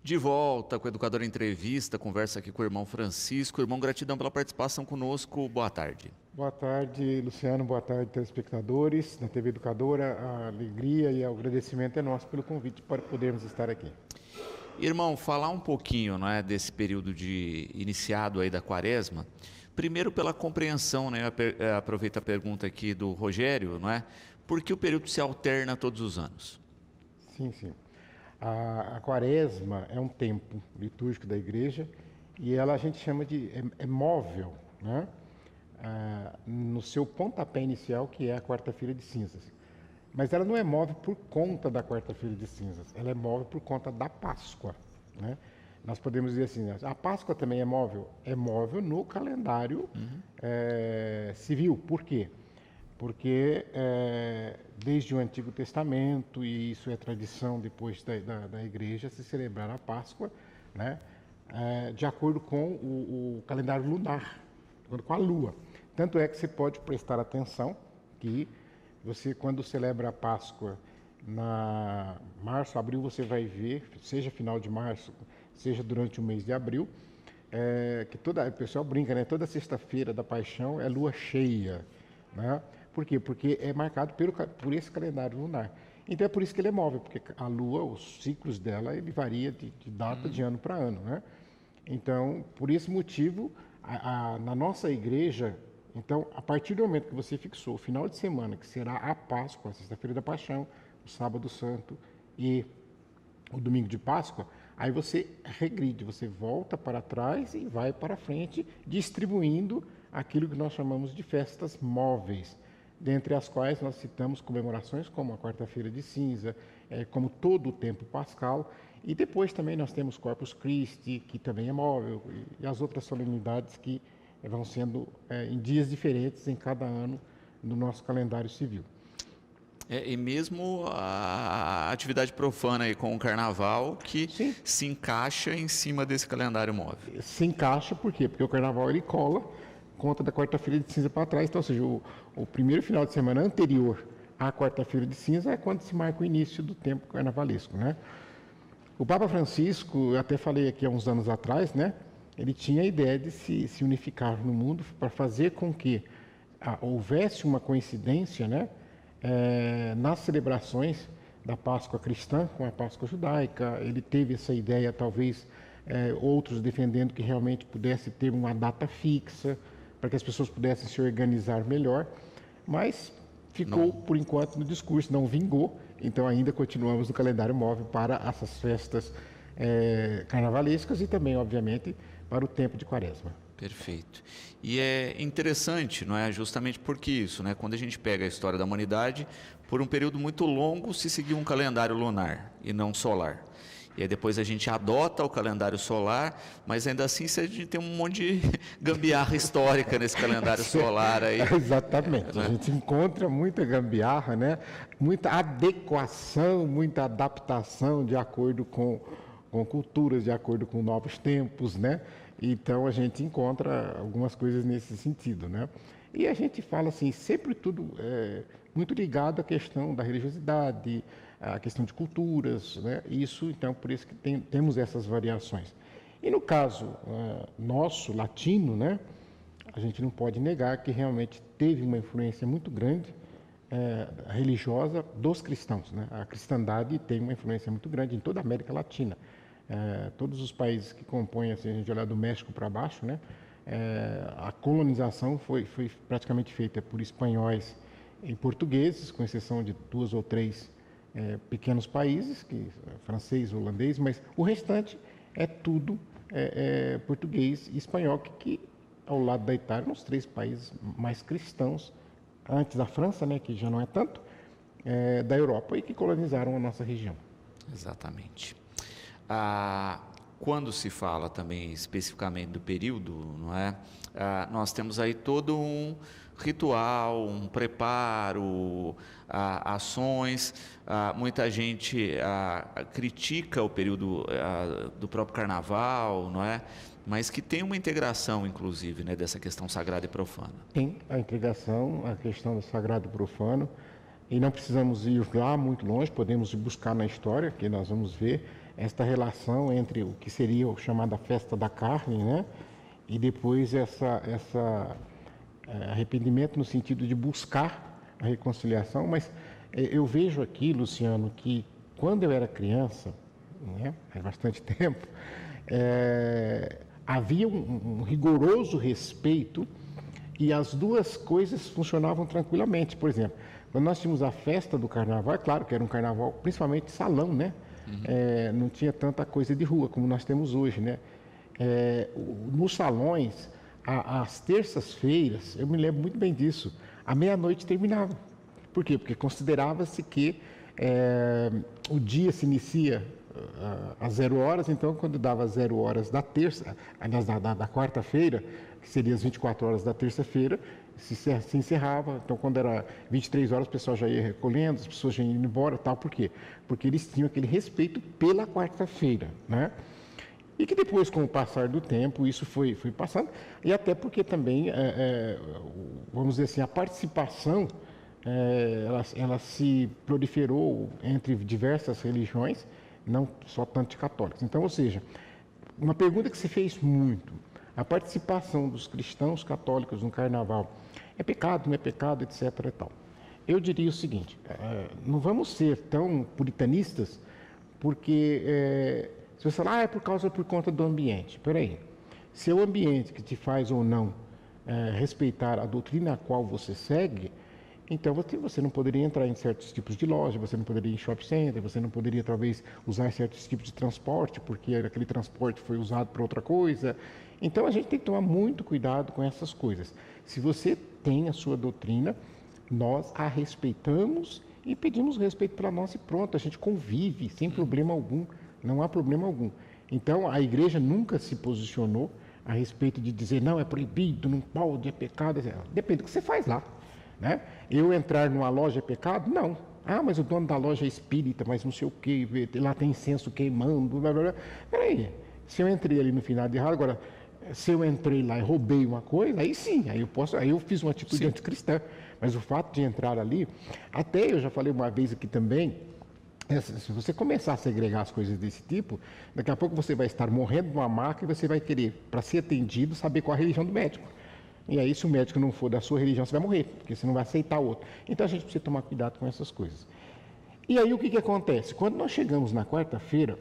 De volta com o Educador Entrevista, conversa aqui com o irmão Francisco. Irmão, gratidão pela participação conosco. Boa tarde. Boa tarde, Luciano. Boa tarde, telespectadores da TV Educadora. A alegria e o agradecimento é nosso pelo convite para podermos estar aqui. Irmão, falar um pouquinho, não é, desse período de iniciado aí da Quaresma. Primeiro pela compreensão, né? Aproveito a pergunta aqui do Rogério, não é? Por que o período se alterna todos os anos? Sim. A Quaresma é um tempo litúrgico da igreja e ela a gente chama de móvel, né? No seu pontapé inicial, que é a quarta-feira de cinzas. Mas ela não é móvel por conta da quarta-feira de cinzas, ela é móvel por conta da Páscoa, né? Nós podemos dizer assim, a Páscoa também é móvel no calendário civil. Por quê? Porque desde o Antigo Testamento, e isso é tradição depois da igreja, se celebrar a Páscoa, né, de acordo com o calendário lunar, com a lua. Tanto é que você pode prestar atenção que você, quando celebra a Páscoa na março, abril, você vai ver, seja final de março, seja durante o mês de abril, que o pessoal brinca, né? Toda sexta-feira da Paixão é lua cheia, né? Por quê? Porque é marcado por esse calendário lunar. Então é por isso que ele é móvel, porque a lua, os ciclos dela, ele varia de data de ano para ano, né? Então, por esse motivo, na nossa igreja, então, a partir do momento que você fixou o final de semana, que será a Páscoa, a sexta-feira da Paixão, o sábado santo e o domingo de Páscoa, aí você regride, você volta para trás e vai para frente, distribuindo aquilo que nós chamamos de festas móveis, dentre as quais nós citamos comemorações como a quarta-feira de cinza, como todo o tempo pascal, e depois também nós temos Corpus Christi, que também é móvel, e as outras solenidades que vão sendo em dias diferentes em cada ano no nosso calendário civil. E mesmo a atividade profana aí com o carnaval, que Sim. se encaixa em cima desse calendário móvel. Se encaixa, por quê? Porque o carnaval ele cola, conta da quarta-feira de cinza para trás, então, ou seja, o primeiro final de semana anterior à quarta-feira de cinza é quando se marca o início do tempo carnavalesco, né? O Papa Francisco, eu até falei aqui há uns anos atrás, né? Ele tinha a ideia de se unificar no mundo para fazer com que houvesse uma coincidência, né? Nas celebrações da Páscoa cristã com a Páscoa judaica. Ele teve essa ideia, talvez outros defendendo que realmente pudesse ter uma data fixa, para que as pessoas pudessem se organizar melhor, mas ficou por enquanto no discurso, não vingou, então ainda continuamos no calendário móvel para essas festas carnavalescas e também, obviamente, para o tempo de Quaresma. Perfeito. E é interessante, não é? Justamente porque isso, né? Quando a gente pega a história da humanidade, por um período muito longo se seguiu um calendário lunar e não solar. E aí depois a gente adota o calendário solar, mas ainda assim a gente tem um monte de gambiarra histórica nesse calendário solar aí. Exatamente. A gente encontra muita gambiarra, né? Muita adequação, muita adaptação de acordo com culturas, de acordo com novos tempos, né? Então a gente encontra algumas coisas nesse sentido, né? E a gente fala assim, sempre tudo muito ligado à questão da religiosidade, à questão de culturas, né? Isso, então, por isso que temos essas variações. E no caso nosso, latino, né? A gente não pode negar que realmente teve uma influência muito grande religiosa dos cristãos, né? A cristandade tem uma influência muito grande em toda a América Latina. Todos os países que compõem, assim, a gente olhar do México para baixo, né? A colonização foi praticamente feita por espanhóis e portugueses, com exceção de 2 ou 3 pequenos países, francês, holandês, mas o restante é tudo português e espanhol, que ao lado da Itália, nos 3 países mais cristãos, antes da França, né, que já não é tanto, da Europa e que colonizaram a nossa região. Exatamente. Quando se fala também especificamente do período, não é? Nós temos aí todo um ritual, um preparo, ações. Muita gente critica o período do próprio carnaval, não é? Mas que tem uma integração, inclusive, né, dessa questão sagrada e profana. Tem a integração, a questão do sagrado e profano. E não precisamos ir lá muito longe, podemos buscar na história, que nós vamos ver esta relação entre o que seria o chamada festa da carne, né? E depois arrependimento no sentido de buscar a reconciliação. Mas eu vejo aqui, Luciano, que quando eu era criança, né, há bastante tempo, havia um rigoroso respeito e as duas coisas funcionavam tranquilamente. Por exemplo, quando nós tínhamos a festa do carnaval, é claro que era um carnaval principalmente de salão, né? Não tinha tanta coisa de rua como nós temos hoje, né? Nos salões, às terças-feiras, eu me lembro muito bem disso, à meia-noite terminava. Por quê? Porque considerava-se que o dia se inicia às 0 horas, então quando dava 0 horas da terça, aliás, da quarta-feira, que seria as 24 horas da terça-feira, se encerrava. Então quando era 23 horas o pessoal já ia recolhendo, as pessoas já iam indo embora, tal. Por quê? Porque eles tinham aquele respeito pela quarta-feira, né? E que depois, com o passar do tempo, isso foi passando, e até porque também, vamos dizer assim, a participação, ela se proliferou entre diversas religiões, não só tanto de católicos. Então, ou seja, uma pergunta que se fez muito, a participação dos cristãos católicos no carnaval, é pecado, não é pecado, etc. e tal. Eu diria o seguinte, não vamos ser tão puritanistas, porque se você falar, por conta do ambiente. Espera aí, se é o ambiente que te faz ou não respeitar a doutrina a qual você segue, então você não poderia entrar em certos tipos de loja, você não poderia ir em shopping center, você não poderia talvez usar certos tipos de transporte, porque aquele transporte foi usado para outra coisa. Então a gente tem que tomar muito cuidado com essas coisas. Se você tem a sua doutrina, nós a respeitamos e pedimos respeito para nós e pronto, a gente convive sem problema algum, não há problema algum. Então a igreja nunca se posicionou a respeito de dizer não, é proibido, não pode, é pecado, depende do que você faz lá. Né? Eu entrar numa loja é pecado? Não. Mas o dono da loja é espírita, mas não sei o que, lá tem incenso queimando, blá, blá, blá. Peraí, se eu entrei ali no final de errado, agora, se eu entrei lá e roubei uma coisa, aí sim, aí eu fiz uma atitude anticristã. Mas o fato de entrar ali, até eu já falei uma vez aqui também, se você começar a segregar as coisas desse tipo, daqui a pouco você vai estar morrendo de uma maca e você vai querer, para ser atendido, saber qual a religião do médico. E aí, se o médico não for da sua religião, você vai morrer, porque você não vai aceitar o outro. Então, a gente precisa tomar cuidado com essas coisas. E aí, o que acontece? Quando nós chegamos na quarta-feira,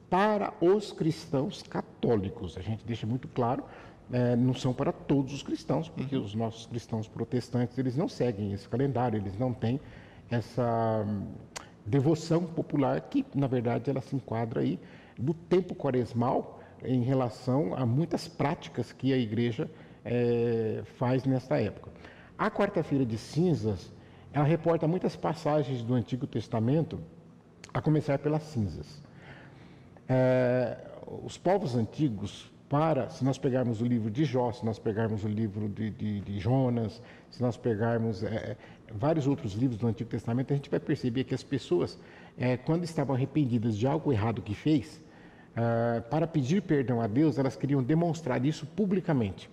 para os cristãos católicos, a gente deixa muito claro, não são para todos os cristãos, porque os nossos cristãos protestantes, eles não seguem esse calendário, eles não têm essa devoção popular que, na verdade, ela se enquadra aí do tempo quaresmal em relação a muitas práticas que a igreja faz nessa época. A quarta-feira de cinzas, ela reporta muitas passagens do Antigo Testamento, a começar pelas cinzas. Os povos antigos, se nós pegarmos o livro de Jó, se nós pegarmos o livro de Jonas, se nós pegarmos vários outros livros do Antigo Testamento, a gente vai perceber que as pessoas, quando estavam arrependidas de algo errado que fez, para pedir perdão a Deus, elas queriam demonstrar isso publicamente.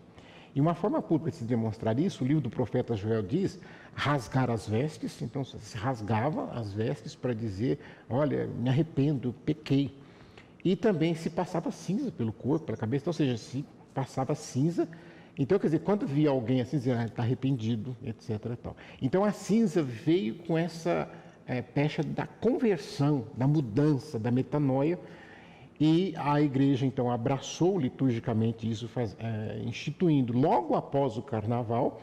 E uma forma pública de se demonstrar isso, o livro do profeta Joel diz, rasgar as vestes. Então se rasgava as vestes para dizer, olha, me arrependo, pequei. E também se passava cinza pelo corpo, pela cabeça, então, ou seja, se passava cinza. Então, quer dizer, quando via alguém assim, dizia, está arrependido, etc. E tal. Então a cinza veio com essa pecha da conversão, da mudança, da metanoia. E a igreja, então, abraçou liturgicamente isso, instituindo, logo após o carnaval,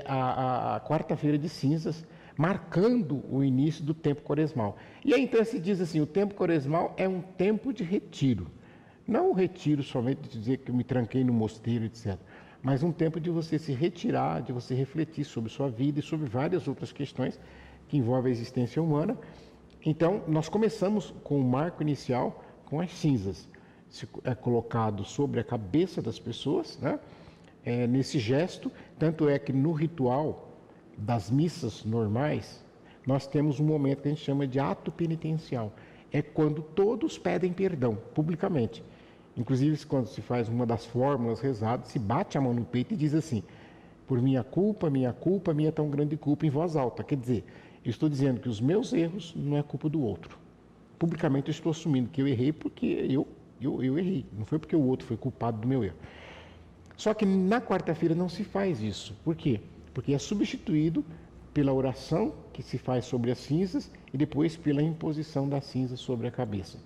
a quarta-feira de cinzas, marcando o início do tempo quaresmal. E aí, então, se diz assim, o tempo quaresmal é um tempo de retiro. Não o retiro somente de dizer que eu me tranquei no mosteiro, etc. Mas um tempo de você se retirar, de você refletir sobre sua vida e sobre várias outras questões que envolvem a existência humana. Então, nós começamos com o marco inicial, com as cinzas, colocado sobre a cabeça das pessoas, né? Nesse gesto, tanto é que no ritual das missas normais, nós temos um momento que a gente chama de ato penitencial. É quando todos pedem perdão, publicamente. Inclusive, quando se faz uma das fórmulas rezadas, se bate a mão no peito e diz assim, por minha culpa, minha tão grande culpa, em voz alta. Quer dizer, eu estou dizendo que os meus erros não é culpa do outro. publicamente eu estou assumindo que eu errei porque eu errei. Não foi porque o outro foi culpado do meu erro. Só que na quarta-feira não se faz isso. Por quê? Porque é substituído pela oração que se faz sobre as cinzas e depois pela imposição das cinzas sobre a cabeça.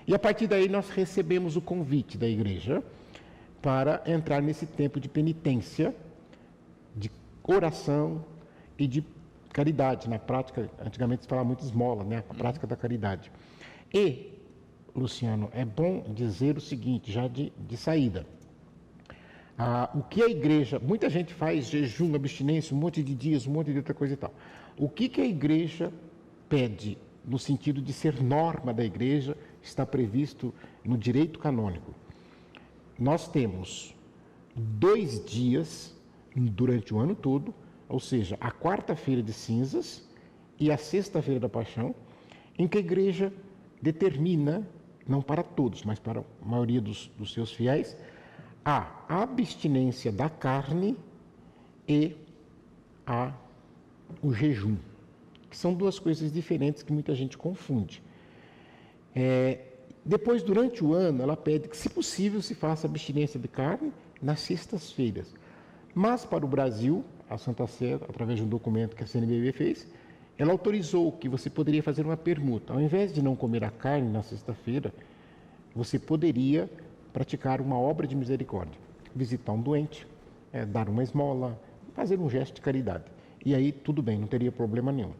E a partir daí nós recebemos o convite da igreja para entrar nesse tempo de penitência, de oração e de caridade. Na prática, antigamente se falava muito esmola, né? A prática da caridade. E, Luciano, é bom dizer o seguinte, já de saída. O que a igreja, muita gente faz jejum, abstinência, um monte de dias, um monte de outra coisa e tal. O que a igreja pede no sentido de ser norma da igreja está previsto no direito canônico. Nós temos 2 dias durante o ano todo, ou seja, a quarta-feira de cinzas e a sexta-feira da paixão, em que a igreja determina, não para todos, mas para a maioria dos seus fiéis, a abstinência da carne e o jejum, que são 2 coisas diferentes que muita gente confunde. Depois, durante o ano, ela pede que, se possível, se faça abstinência de carne nas sextas-feiras. Mas, para o Brasil, a Santa Sé, através de um documento que a CNBB fez, ela autorizou que você poderia fazer uma permuta. Ao invés de não comer a carne na sexta-feira, você poderia praticar uma obra de misericórdia. Visitar um doente, dar uma esmola, fazer um gesto de caridade. E aí, tudo bem, não teria problema nenhum.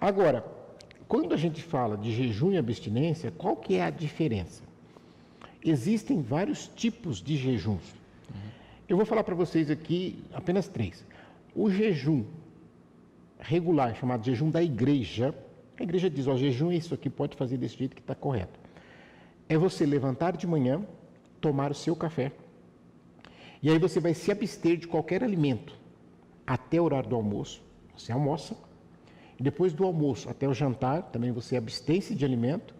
Agora, quando a gente fala de jejum e abstinência, qual que é a diferença? Existem vários tipos de jejuns. Eu vou falar para vocês aqui apenas 3. O jejum regular, chamado jejum da igreja, a igreja diz, jejum é isso aqui, pode fazer desse jeito que está correto. É você levantar de manhã, tomar o seu café, e aí você vai se abster de qualquer alimento até o horário do almoço, você almoça, e depois do almoço até o jantar, também você abstém-se de alimento,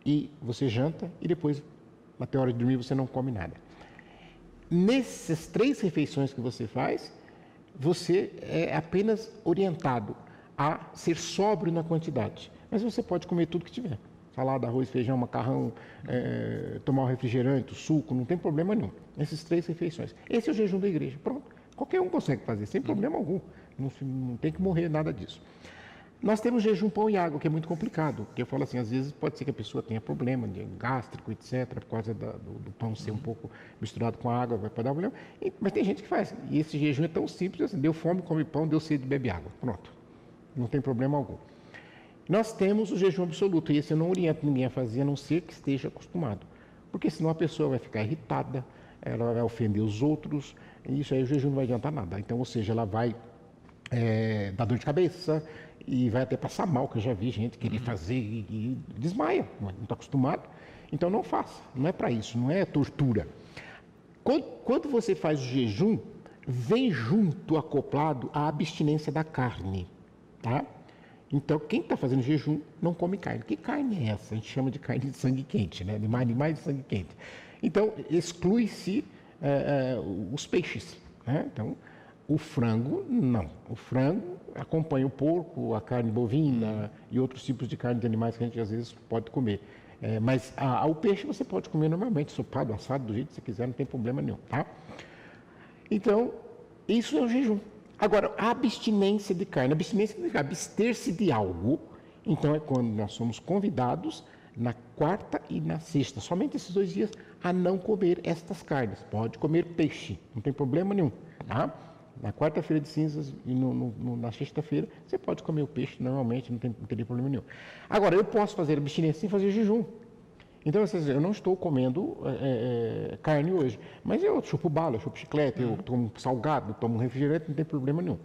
e você janta, e depois, até a hora de dormir, você não come nada. Nessas 3 refeições que você faz, você é apenas orientado a ser sóbrio na quantidade. Mas você pode comer tudo que tiver. Salada, arroz, feijão, macarrão, tomar um refrigerante, suco, não tem problema nenhum. Essas 3 refeições. Esse é o jejum da igreja. Pronto. Qualquer um consegue fazer, sem problema algum. Não tem que morrer nada disso. Nós temos jejum pão e água, que é muito complicado. Porque eu falo assim, às vezes pode ser que a pessoa tenha problema de gástrico, etc., por causa do pão ser um pouco misturado com água, vai dar problema. Mas tem gente que faz. E esse jejum é tão simples assim, deu fome, come pão, deu sede, bebe água. Pronto. Não tem problema algum. Nós temos o jejum absoluto, e esse eu não oriento ninguém a fazer, a não ser que esteja acostumado. Porque senão a pessoa vai ficar irritada, ela vai ofender os outros, e isso aí o jejum não vai adiantar nada. Então, ou seja, ela vai dar dor de cabeça, e vai até passar mal, que eu já vi gente querer fazer e desmaia, não está acostumado. Então não faça, não é para isso, não é tortura. Quando você faz o jejum, vem junto, acoplado, a abstinência da carne, tá? Então quem está fazendo jejum não come carne. Que carne é essa? A gente chama de carne de sangue quente, né? Animais de sangue quente. Então exclui-se os peixes, né? Então o frango, não. O frango acompanha o porco, a carne bovina e outros tipos de carne de animais que a gente às vezes pode comer. Mas o peixe você pode comer normalmente, sopado, assado, do jeito que você quiser, não tem problema nenhum, tá? Então, isso é o jejum. Agora, a abstinência de carne. Abstinência significa abster-se de algo. Então, é quando nós somos convidados, na quarta e na sexta, somente esses 2 dias, a não comer estas carnes. Pode comer peixe, não tem problema nenhum, tá? Na quarta-feira de cinzas e na sexta-feira, você pode comer o peixe normalmente, não teria problema nenhum. Agora, eu posso fazer abstinência sem fazer jejum. Então, eu não estou comendo carne hoje, mas eu chupo bala, eu chupo chiclete, eu tomo salgado, tomo um refrigerante, não tem problema nenhum.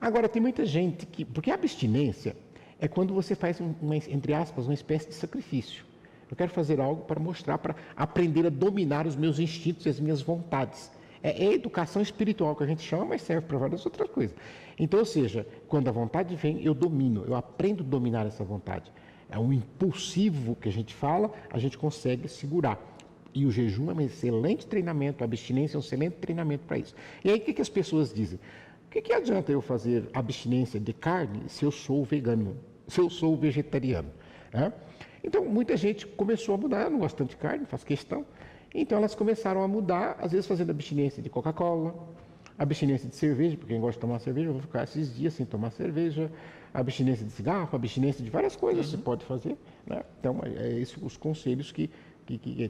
Agora, tem muita gente que... Porque a abstinência é quando você faz, entre aspas, uma espécie de sacrifício. Eu quero fazer algo para mostrar, para aprender a dominar os meus instintos e as minhas vontades. É educação espiritual que a gente chama, mas serve para várias outras coisas. Então, ou seja, quando a vontade vem, eu domino, eu aprendo a dominar essa vontade. É um impulsivo que a gente fala, a gente consegue segurar. E o jejum é um excelente treinamento, a abstinência é um excelente treinamento para isso. E aí, o que as pessoas dizem? O que adianta eu fazer abstinência de carne se eu sou vegano, se eu sou vegetariano? né? Então, muita gente começou a mudar, não gosta tanto de carne, faz questão. Então, elas começaram a mudar, às vezes fazendo abstinência de Coca-Cola, abstinência de cerveja, porque quem gosta de tomar cerveja, eu vou ficar esses dias sem tomar cerveja, abstinência de cigarro, abstinência de várias coisas você pode fazer, né? Então, esses os conselhos que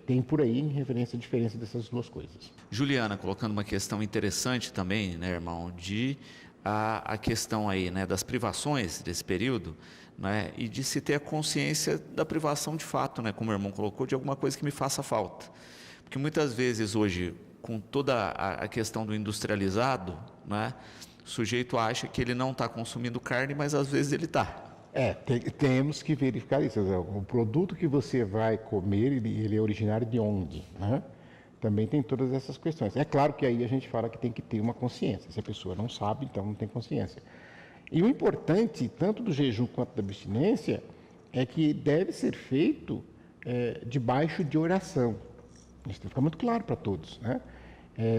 tem por aí em referência à diferença dessas duas coisas. Juliana, colocando uma questão interessante também, né, irmão, de a questão aí, né, das privações desse período, né, e de se ter a consciência da privação de fato, né, como o irmão colocou, de alguma coisa que me faça falta. Porque muitas vezes hoje, com toda a questão do industrializado, né, o sujeito acha que ele não está consumindo carne, mas às vezes ele está. Temos que verificar isso. O produto que você vai comer, ele é originário de onde, né? Também tem todas essas questões. É claro que aí a gente fala que tem que ter uma consciência. Se a pessoa não sabe, então não tem consciência. E o importante, tanto do jejum quanto da abstinência, é que deve ser feito debaixo de oração. Isso tem que ficar muito claro para todos, né?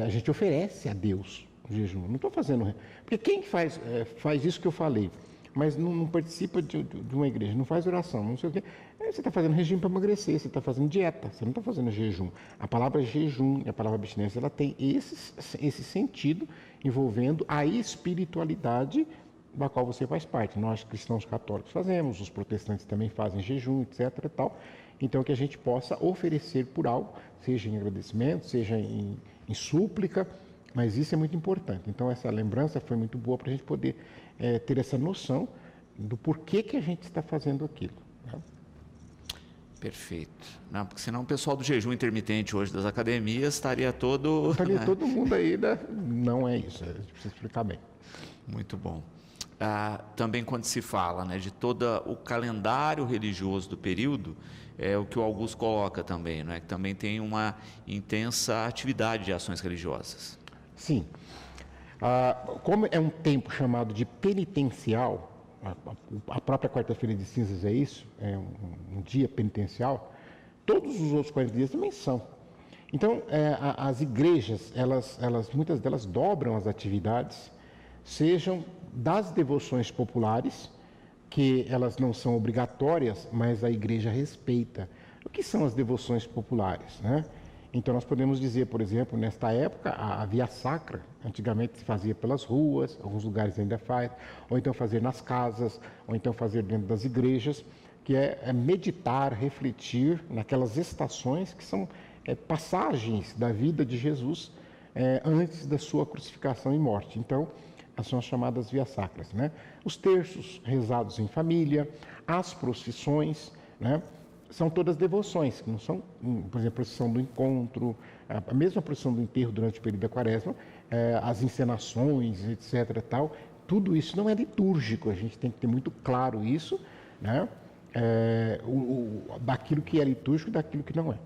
A gente oferece a Deus o jejum. Não estou fazendo... Porque quem faz isso que eu falei, mas não participa de uma igreja, não faz oração, não sei o quê. Você está fazendo regime para emagrecer, você está fazendo dieta, você não está fazendo jejum. A palavra jejum e a palavra abstinência, ela tem esse sentido envolvendo a espiritualidade da qual você faz parte. Nós, cristãos católicos, fazemos, os protestantes também fazem jejum, etc. e tal. Então, que a gente possa oferecer por algo, seja em agradecimento, seja em súplica, mas isso é muito importante. Então, essa lembrança foi muito boa para a gente poder ter essa noção do porquê que a gente está fazendo aquilo, né? Perfeito. Não, porque senão o pessoal do jejum intermitente hoje das academias estaria todo... Estaria todo mundo aí, né? Não é isso, a gente precisa explicar bem. Muito bom. Também quando se fala, né, de todo o calendário religioso do período, é o que o Augusto coloca também, né, que também tem uma intensa atividade de ações religiosas. Sim. Como é um tempo chamado de penitencial, a própria quarta-feira de cinzas é isso, é um dia penitencial, todos os outros 40 dias também são. Então, as igrejas, muitas delas dobram as atividades, sejam das devoções populares, que elas não são obrigatórias, mas a igreja respeita. O que são as devoções populares, né? Então, nós podemos dizer, por exemplo, nesta época, a via sacra, antigamente se fazia pelas ruas, alguns lugares ainda faz, ou então fazer nas casas, ou então fazer dentro das igrejas, que é meditar, refletir naquelas estações que são passagens da vida de Jesus antes da sua crucificação e morte. Então, são as chamadas vias sacras, né? Os terços rezados em família, as procissões, né? São todas devoções, não são, por exemplo, a procissão do encontro, a mesma procissão do enterro durante o período da quaresma, as encenações, etc. Tal, tudo isso não é litúrgico, a gente tem que ter muito claro isso, né? Daquilo que é litúrgico e daquilo que não é.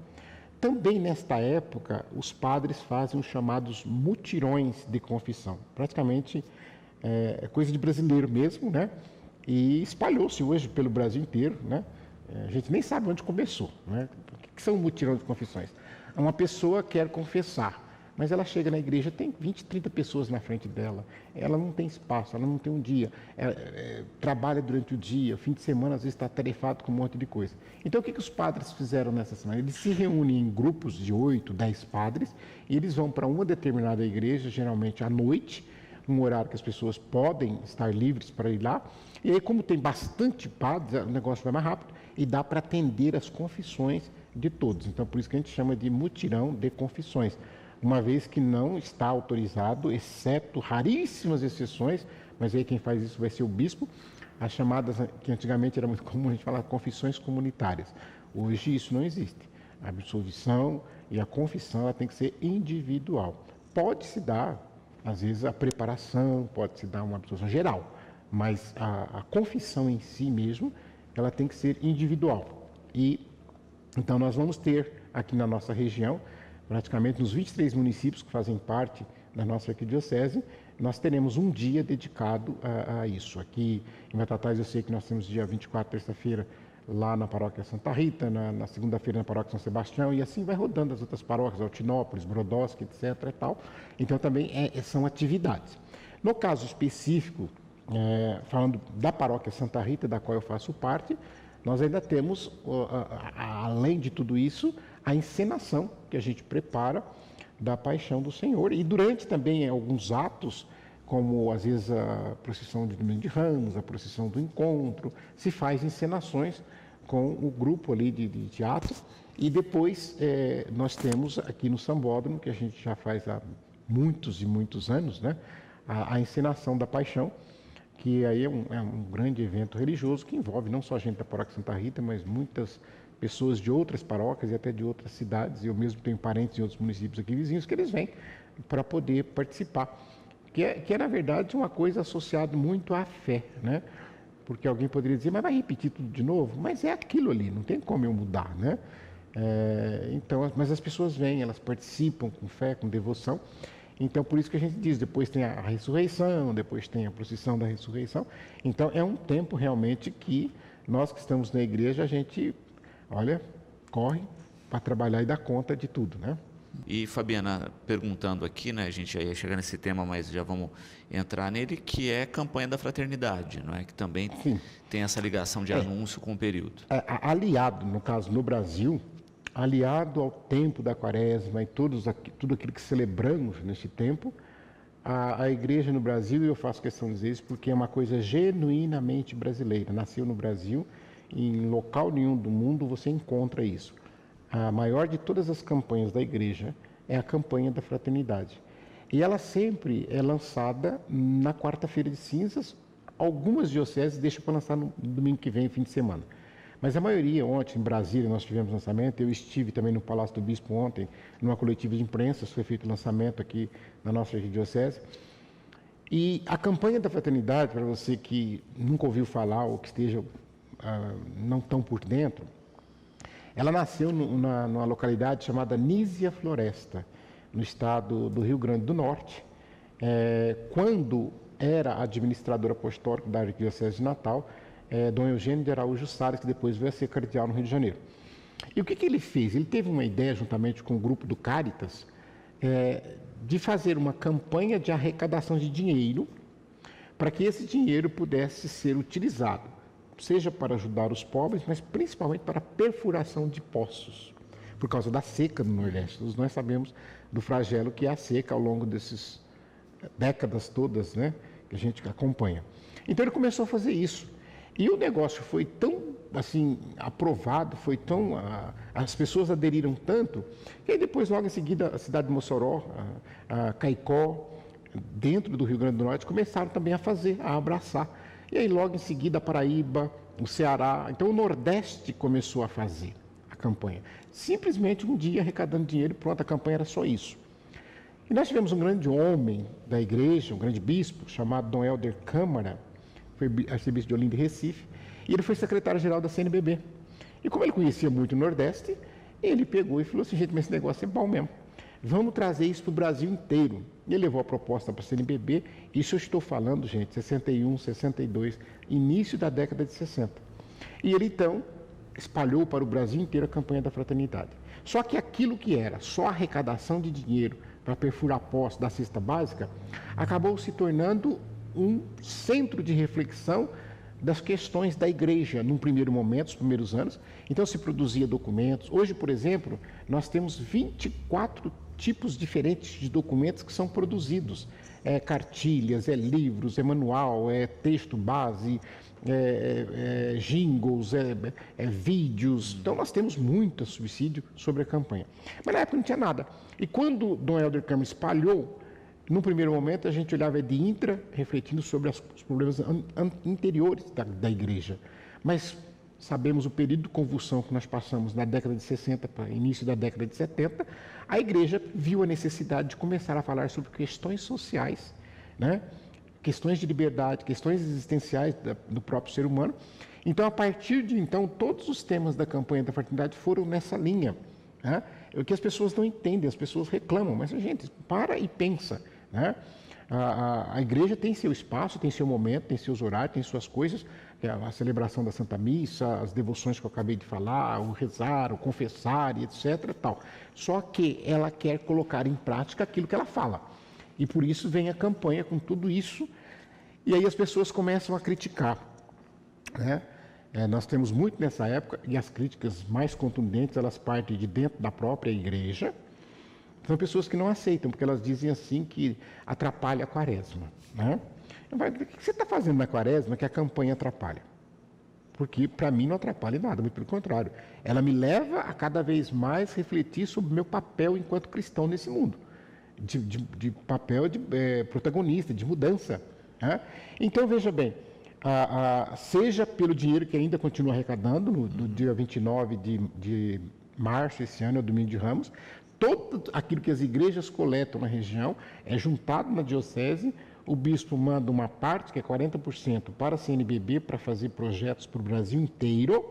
Também nesta época, os padres fazem os chamados mutirões de confissão, praticamente coisa de brasileiro mesmo, né? E espalhou-se hoje pelo Brasil inteiro, né? A gente nem sabe onde começou, né? O que são mutirões de confissões? Uma pessoa quer confessar, mas ela chega na igreja, tem 20, 30 pessoas na frente dela, ela não tem espaço, ela não tem um dia, trabalha durante o dia, fim de semana às vezes está atarefado com um monte de coisa. Então o que os padres fizeram nessa semana? Eles se reúnem em grupos de 8, 10 padres e eles vão para uma determinada igreja, geralmente à noite, um horário que as pessoas podem estar livres para ir lá, e aí como tem bastante padres, o negócio vai mais rápido e dá para atender as confissões de todos. Então por isso que a gente chama de mutirão de confissões, uma vez que não está autorizado, exceto raríssimas exceções, mas aí quem faz isso vai ser o bispo, as chamadas, que antigamente era muito comum a gente falar, confissões comunitárias. Hoje isso não existe. A absolvição e a confissão ela tem que ser individual. Pode-se dar, às vezes, a preparação, pode-se dar uma absolvição geral, mas a confissão em si mesmo, ela tem que ser individual. E então nós vamos ter aqui na nossa região, praticamente nos 23 municípios que fazem parte da nossa arquidiocese, nós teremos um dia dedicado a isso. Aqui em Batatais eu sei que nós temos dia 24, terça-feira, lá na paróquia Santa Rita, na segunda-feira na paróquia São Sebastião, e assim vai rodando as outras paróquias, Altinópolis, Brodowski, etc. e tal. Então também são atividades. No caso específico, falando da paróquia Santa Rita, da qual eu faço parte, nós ainda temos, além de tudo isso, a encenação que a gente prepara da paixão do Senhor. E durante também alguns atos, como às vezes a procissão de Domingo de Ramos, a procissão do encontro, se faz encenações com o grupo ali de teatro. E depois nós temos aqui no Sambódromo, que a gente já faz há muitos e muitos anos, né, a encenação da paixão, que aí é um grande evento religioso que envolve não só a gente da Paróquia Santa Rita, mas muitas pessoas de outras paróquias e até de outras cidades. Eu mesmo tenho parentes em outros municípios aqui vizinhos que eles vêm para poder participar, que é na verdade uma coisa associada muito à fé, né? Porque alguém poderia dizer, mas vai repetir tudo de novo? Mas é aquilo ali, não tem como eu mudar, né? Então, mas as pessoas vêm, elas participam com fé, com devoção. Então, por isso que a gente diz, depois tem a ressurreição, depois tem a procissão da ressurreição. Então, é um tempo realmente que nós que estamos na igreja, a gente, olha, corre para trabalhar e dar conta de tudo, né? E Fabiana, perguntando aqui, né, a gente já ia chegar nesse tema, mas já vamos entrar nele, que é a campanha da fraternidade, não é? Que também tem essa ligação de anúncio com o período. Aliado, no caso, no Brasil, aliado ao tempo da Quaresma e tudo aquilo que celebramos neste tempo, a igreja no Brasil, e eu faço questão de dizer isso porque é uma coisa genuinamente brasileira, nasceu no Brasil, e em local nenhum do mundo você encontra isso. A maior de todas as campanhas da igreja é a campanha da fraternidade. E ela sempre é lançada na quarta-feira de cinzas. Algumas dioceses deixam para lançar no domingo que vem, fim de semana. Mas a maioria, ontem em Brasília nós tivemos lançamento, eu estive também no Palácio do Bispo ontem, numa coletiva de imprensa, foi feito o lançamento aqui na nossa diocese. E a campanha da fraternidade, para você que nunca ouviu falar ou que esteja não tão por dentro, ela nasceu numa localidade chamada Nísia Floresta, no estado do Rio Grande do Norte, quando era administrador apostólico da Arquidiocese de Natal, Dom Eugênio de Araújo Salles, que depois veio a ser cardeal no Rio de Janeiro. E o que ele fez? Ele teve uma ideia, juntamente com o grupo do Caritas, de fazer uma campanha de arrecadação de dinheiro para que esse dinheiro pudesse ser utilizado, seja para ajudar os pobres, mas principalmente para a perfuração de poços, por causa da seca no Nordeste. Nós sabemos do flagelo que é a seca ao longo dessas décadas todas, né, que a gente acompanha. Então ele começou a fazer isso. E o negócio foi tão, assim, aprovado, as pessoas aderiram tanto, que aí depois, logo em seguida, a cidade de Mossoró, a Caicó, dentro do Rio Grande do Norte, começaram também a abraçar. E aí, logo em seguida, a Paraíba, o Ceará. Então, o Nordeste começou a fazer a campanha. Simplesmente um dia arrecadando dinheiro, pronto, a campanha era só isso. E nós tivemos um grande homem da igreja, um grande bispo, chamado Dom Helder Câmara, foi arcebispo de Olinda e Recife, e ele foi secretário-geral da CNBB. E como ele conhecia muito o Nordeste, ele pegou e falou assim, gente, mas esse negócio é bom mesmo. Vamos trazer isso para o Brasil inteiro. E ele levou a proposta para a CNBB, isso eu estou falando, gente, 61, 62, início da década de 60. E ele, então, espalhou para o Brasil inteiro a campanha da fraternidade. Só que aquilo que era só arrecadação de dinheiro para perfurar poços da cesta básica, acabou se tornando um centro de reflexão das questões da igreja, num primeiro momento, nos primeiros anos. Então se produzia documentos. Hoje, por exemplo, nós temos 24 tipos diferentes de documentos que são produzidos. Cartilhas, livros, manual, texto base, jingles, vídeos. Então nós temos muito subsídio sobre a campanha. Mas na época não tinha nada. E quando Dom Helder Câmara espalhou, no primeiro momento a gente olhava de intra, refletindo sobre os problemas interiores da igreja. Mas sabemos o período de convulsão que nós passamos na década de 60 para início da década de 70, a igreja viu a necessidade de começar a falar sobre questões sociais, né? Questões de liberdade, questões existenciais do próprio ser humano. Então, a partir de então, todos os temas da campanha da fraternidade foram nessa linha, né? O que as pessoas não entendem, as pessoas reclamam, mas a gente para e pensa, né? A igreja tem seu espaço, tem seu momento, tem seus horários, tem suas coisas, a celebração da Santa Missa, as devoções que eu acabei de falar, o rezar, o confessar e etc. Tal. Só que ela quer colocar em prática aquilo que ela fala. E por isso vem a campanha com tudo isso, e aí as pessoas começam a criticar, né? Nós temos muito nessa época, e as críticas mais contundentes, elas partem de dentro da própria igreja. São pessoas que não aceitam, porque elas dizem assim que atrapalha a quaresma, né? O que você está fazendo na quaresma que a campanha atrapalha? Porque para mim não atrapalha nada, muito pelo contrário. Ela me leva a cada vez mais refletir sobre o meu papel enquanto cristão nesse mundo. De papel de protagonista, de mudança, né? Então, veja bem, seja pelo dinheiro que ainda continua arrecadando, no dia 29 de março, esse ano, é o Domingo de Ramos, todo aquilo que as igrejas coletam na região é juntado na diocese, o bispo manda uma parte, que é 40%, para a CNBB, para fazer projetos para o Brasil inteiro,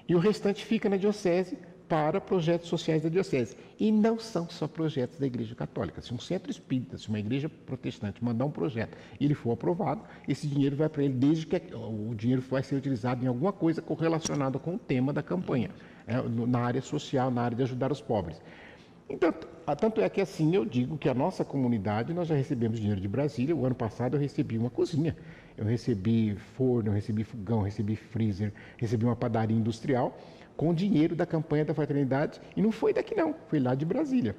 e o restante fica na diocese para projetos sociais da diocese. E não são só projetos da Igreja Católica. Se um centro espírita, se uma igreja protestante mandar um projeto e ele for aprovado, esse dinheiro vai para ele, desde que o dinheiro vai ser utilizado em alguma coisa correlacionada com o tema da campanha, na área social, na área de ajudar os pobres. Então, tanto é que assim eu digo que a nossa comunidade, nós já recebemos dinheiro de Brasília. O ano passado eu recebi uma cozinha, eu recebi forno, eu recebi fogão, eu recebi freezer, recebi uma padaria industrial com dinheiro da campanha da Fraternidade, e não foi daqui não, foi lá de Brasília,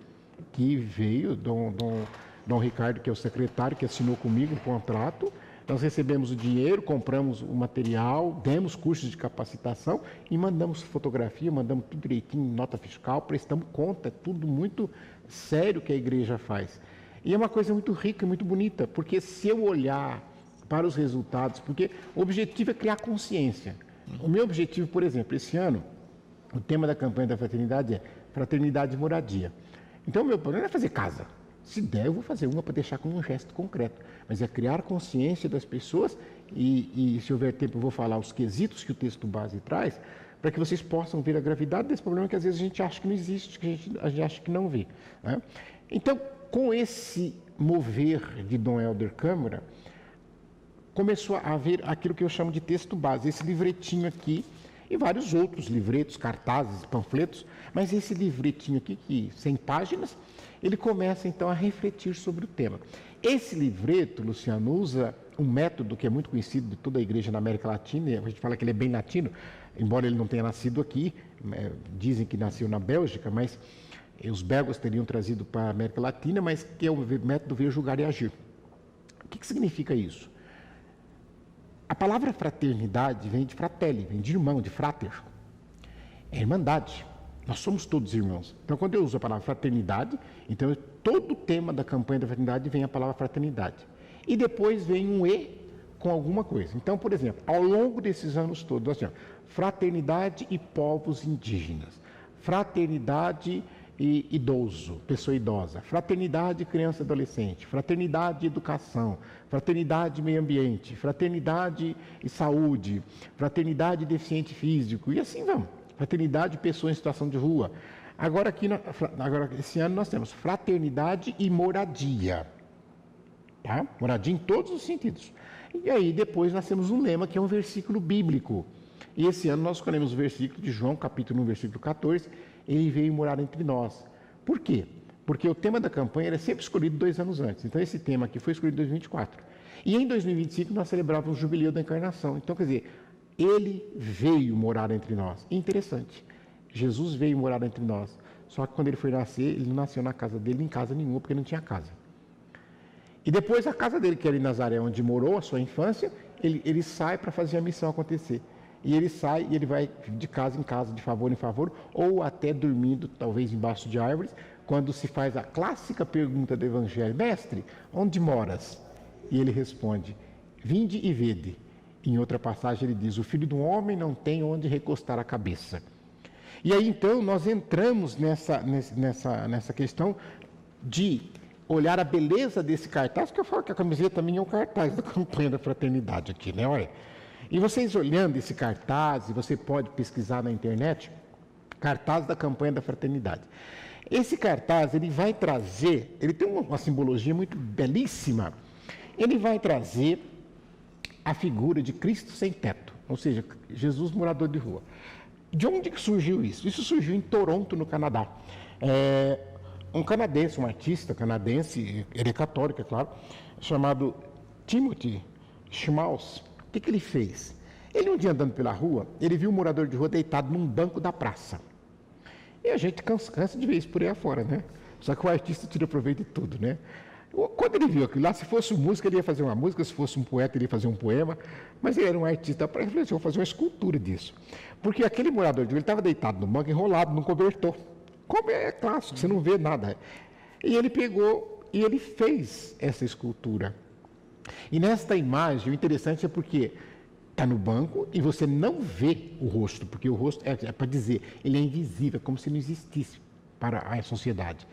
que veio Dom Ricardo, que é o secretário, que assinou comigo um contrato. Nós recebemos o dinheiro, compramos o material, demos cursos de capacitação e mandamos fotografia, mandamos tudo direitinho, nota fiscal, prestamos conta, é tudo muito sério que a igreja faz. E é uma coisa muito rica e muito bonita, porque se eu olhar para os resultados, porque o objetivo é criar consciência. O meu objetivo, por exemplo, esse ano, o tema da campanha da Fraternidade é Fraternidade e Moradia. Então, o meu problema é fazer casa. Se der, eu vou fazer uma para deixar como um gesto concreto. Mas é criar consciência das pessoas e se houver tempo, eu vou falar os quesitos que o texto base traz, para que vocês possam ver a gravidade desse problema que às vezes a gente acha que não existe, que a gente acha que não vê, né? Então, com esse mover de Dom Helder Câmara, começou a haver aquilo que eu chamo de texto base, esse livretinho aqui, e vários outros livretos, cartazes, panfletos, mas esse livretinho aqui, que 100 páginas, ele começa então a refletir sobre o tema. Esse livreto, Luciano, usa um método que é muito conhecido de toda a igreja na América Latina, a gente fala que ele é bem latino, embora ele não tenha nascido aqui, dizem que nasceu na Bélgica, mas os belgas teriam trazido para a América Latina, mas que é o método ver, julgar e agir. O que significa isso? A palavra fraternidade vem de fratelli, vem de irmão, de frater. É irmandade. Nós somos todos irmãos. Então, quando eu uso a palavra fraternidade, então todo o tema da campanha da fraternidade vem a palavra fraternidade. E depois vem um E com alguma coisa. Então, por exemplo, ao longo desses anos todos, nós temos fraternidade e povos indígenas, fraternidade e idoso, pessoa idosa, fraternidade criança e adolescente, fraternidade e educação, fraternidade e meio ambiente, fraternidade e saúde, fraternidade e deficiente físico, e assim vamos. Fraternidade e pessoa em situação de rua. Agora, esse ano nós temos fraternidade e moradia. Tá? Moradia em todos os sentidos. E aí depois nós temos um lema que é um versículo bíblico. E esse ano nós escolhemos o versículo de João, capítulo 1, versículo 14. Ele veio morar entre nós. Por quê? Porque o tema da campanha era sempre escolhido 2 anos antes. Então esse tema aqui foi escolhido em 2024. E em 2025 nós celebrávamos o jubileu da encarnação. Então, quer dizer, ele veio morar entre nós. Interessante. Jesus veio morar entre nós. Só que quando ele foi nascer, ele não nasceu na casa dele, em casa nenhuma, porque não tinha casa. E depois a casa dele, que era em Nazaré, onde morou a sua infância, ele sai para fazer a missão acontecer. E ele sai e ele vai de casa em casa, de favor em favor, ou até dormindo, talvez embaixo de árvores, quando se faz a clássica pergunta do Evangelho: Mestre, onde moras? E ele responde: Vinde e vede. Em outra passagem ele diz: o filho do homem não tem onde recostar a cabeça. E aí então nós entramos nessa questão de olhar a beleza desse cartaz, que eu falo que a camiseta minha é um cartaz da campanha da fraternidade aqui, né? Olha. E vocês olhando esse cartaz, e você pode pesquisar na internet, cartaz da campanha da fraternidade. Esse cartaz, ele vai trazer, ele tem uma simbologia muito belíssima, ele vai trazer a figura de Cristo sem teto, ou seja, Jesus morador de rua. De onde que surgiu isso? Isso surgiu em Toronto, no Canadá. Um canadense, um artista canadense, ele é católico, é claro, chamado Timothy Schmaus. O que ele fez? Ele um dia andando pela rua, ele viu um morador de rua deitado num banco da praça. E a gente cansa de ver isso por aí afora, né? Só que o artista tira proveito de tudo, né? Quando ele viu aquilo lá, se fosse música, ele ia fazer uma música, se fosse um poeta, ele ia fazer um poema, mas ele era um artista, ele falou assim, vou fazer uma escultura disso. Porque aquele morador de rua, ele estava deitado no banco, enrolado num cobertor. Como é clássico, você não vê nada. E ele pegou e ele fez essa escultura. E nesta imagem, o interessante é porque está no banco e você não vê o rosto, porque o rosto é para dizer, ele é invisível, como se não existisse para a sociedade.